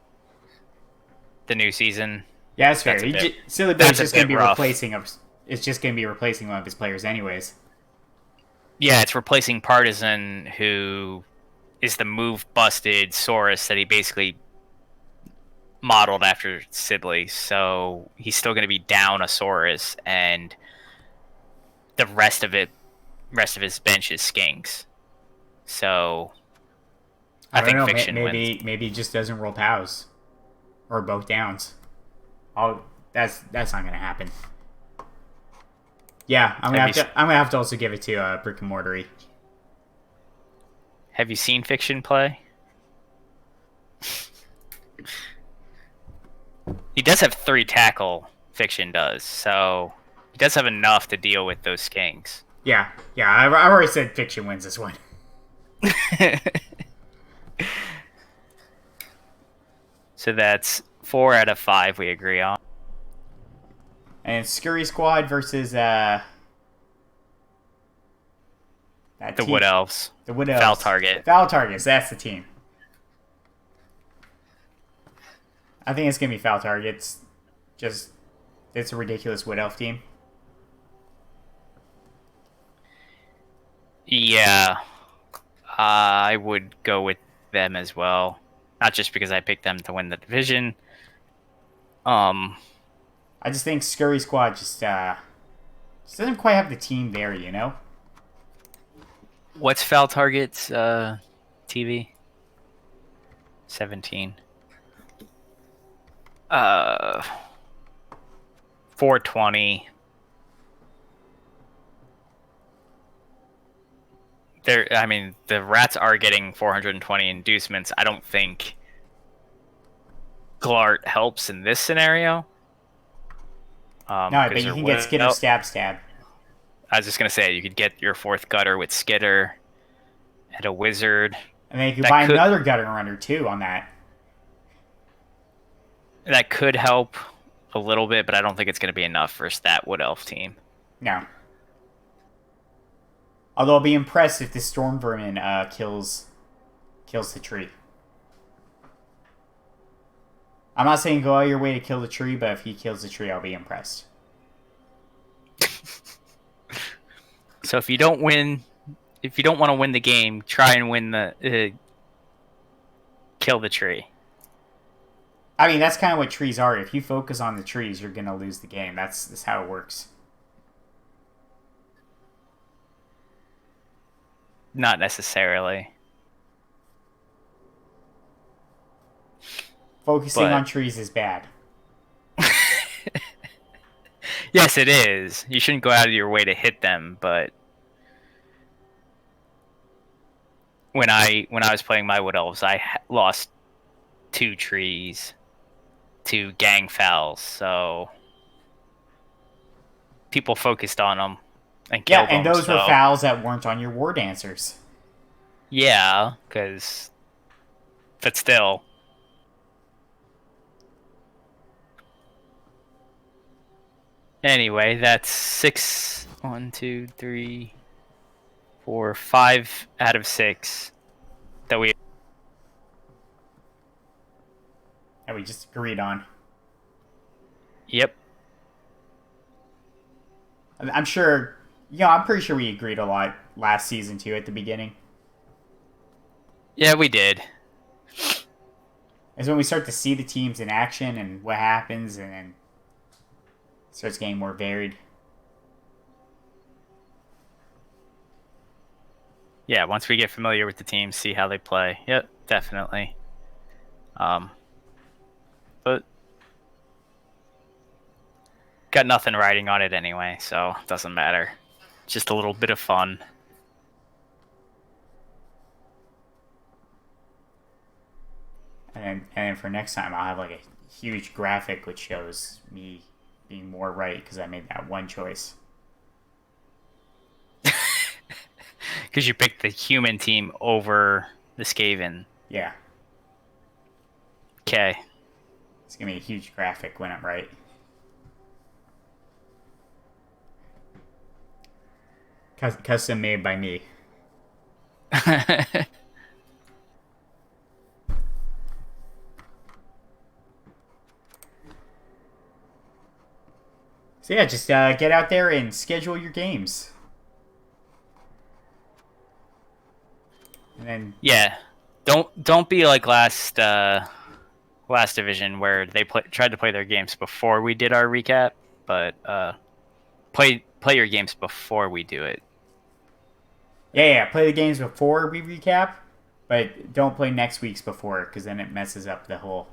the new season. Yeah, that's fair. Silly Billy's just going to be replacing one of his players anyways. Yeah, it's replacing Partisan, who is the move busted Saurus that he basically modeled after Sibley. So he's still going to be down a Saurus, and the rest of his bench is skinks. So I think Fiction wins. Maybe he just doesn't roll POWs or both downs. That's not going to happen. Yeah, I'm gonna have to also give it to Brick and Mortar. Have you seen Fiction play? He does have 3 tackle. Fiction does, so he does have enough to deal with those skinks. Yeah. I've already said Fiction wins this one. So that's 4 out of 5 we agree on. And Scurry Squad versus the Wood Elves. The Wood Elves. Foul Target. Foul Targets, that's the team. I think it's going to be Foul Targets. It's a ridiculous Wood Elf team. Yeah. I would go with them as well. Not just because I picked them to win the division. I just think Scurry Squad just doesn't quite have the team there, you know? What's Foul Target's TV? 17. 420. The rats are getting 420 inducements. I don't think Glart helps in this scenario. No, but you can get Skitter Stab. I was just going to say, you could get your 4th Gutter with Skitter and a Wizard. And then you could buy another Gutter Runner, too, on that. That could help a little bit, but I don't think it's going to be enough versus that Wood Elf team. No. Although I'll be impressed if the Storm Vermin kills the tree. I'm not saying go out your way to kill the tree, but if he kills the tree, I'll be impressed. So if you don't want to win the game, try and win kill the tree. I mean, that's kind of what trees are. If you focus on the trees, you're going to lose the game. That's how it works. Not necessarily. Focusing on trees is bad. Yes, it is. You shouldn't go out of your way to hit them, but when I was playing my Wood Elves, I lost 2 trees to gang fouls, so people focused on them and killed them. Yeah, and those were fouls that weren't on your War Dancers. Yeah, but still. Anyway, that's 6. 1, 2, 3, 4, 5 out of 6 that we just agreed on. Yep. I'm sure. I'm pretty sure we agreed a lot last season too at the beginning. Yeah, we did. It's when we start to see the teams in action and what happens, and then it starts getting more varied. Yeah, once we get familiar with the teams, see how they play. Yep, definitely. But got nothing riding on it anyway, so it doesn't matter. Just a little bit of fun. And then for next time, I'll have like a huge graphic which shows me being more right because I made that one choice. Because you picked the human team over the Skaven. Yeah. Okay. It's going to be a huge graphic when I'm right. Custom made by me. So yeah, just get out there and schedule your games. And then don't be like last division where they tried to play their games before we did our recap, but play your games before we do it. Yeah, play the games before we recap, but don't play next week's before, because then it messes up the whole...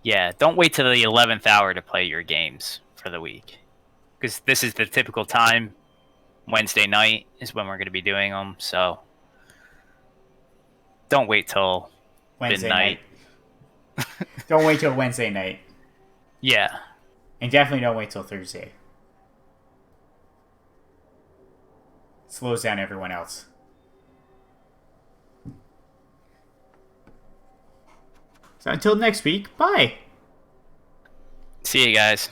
Yeah, don't wait till the 11th hour to play your games for the week. Because this is the typical time. Wednesday night is when we're going to be doing them, so don't wait till Wednesday midnight. Night. Don't wait till Wednesday night. Yeah. And definitely don't wait till Thursday. It slows down everyone else. So until next week, bye. See you guys.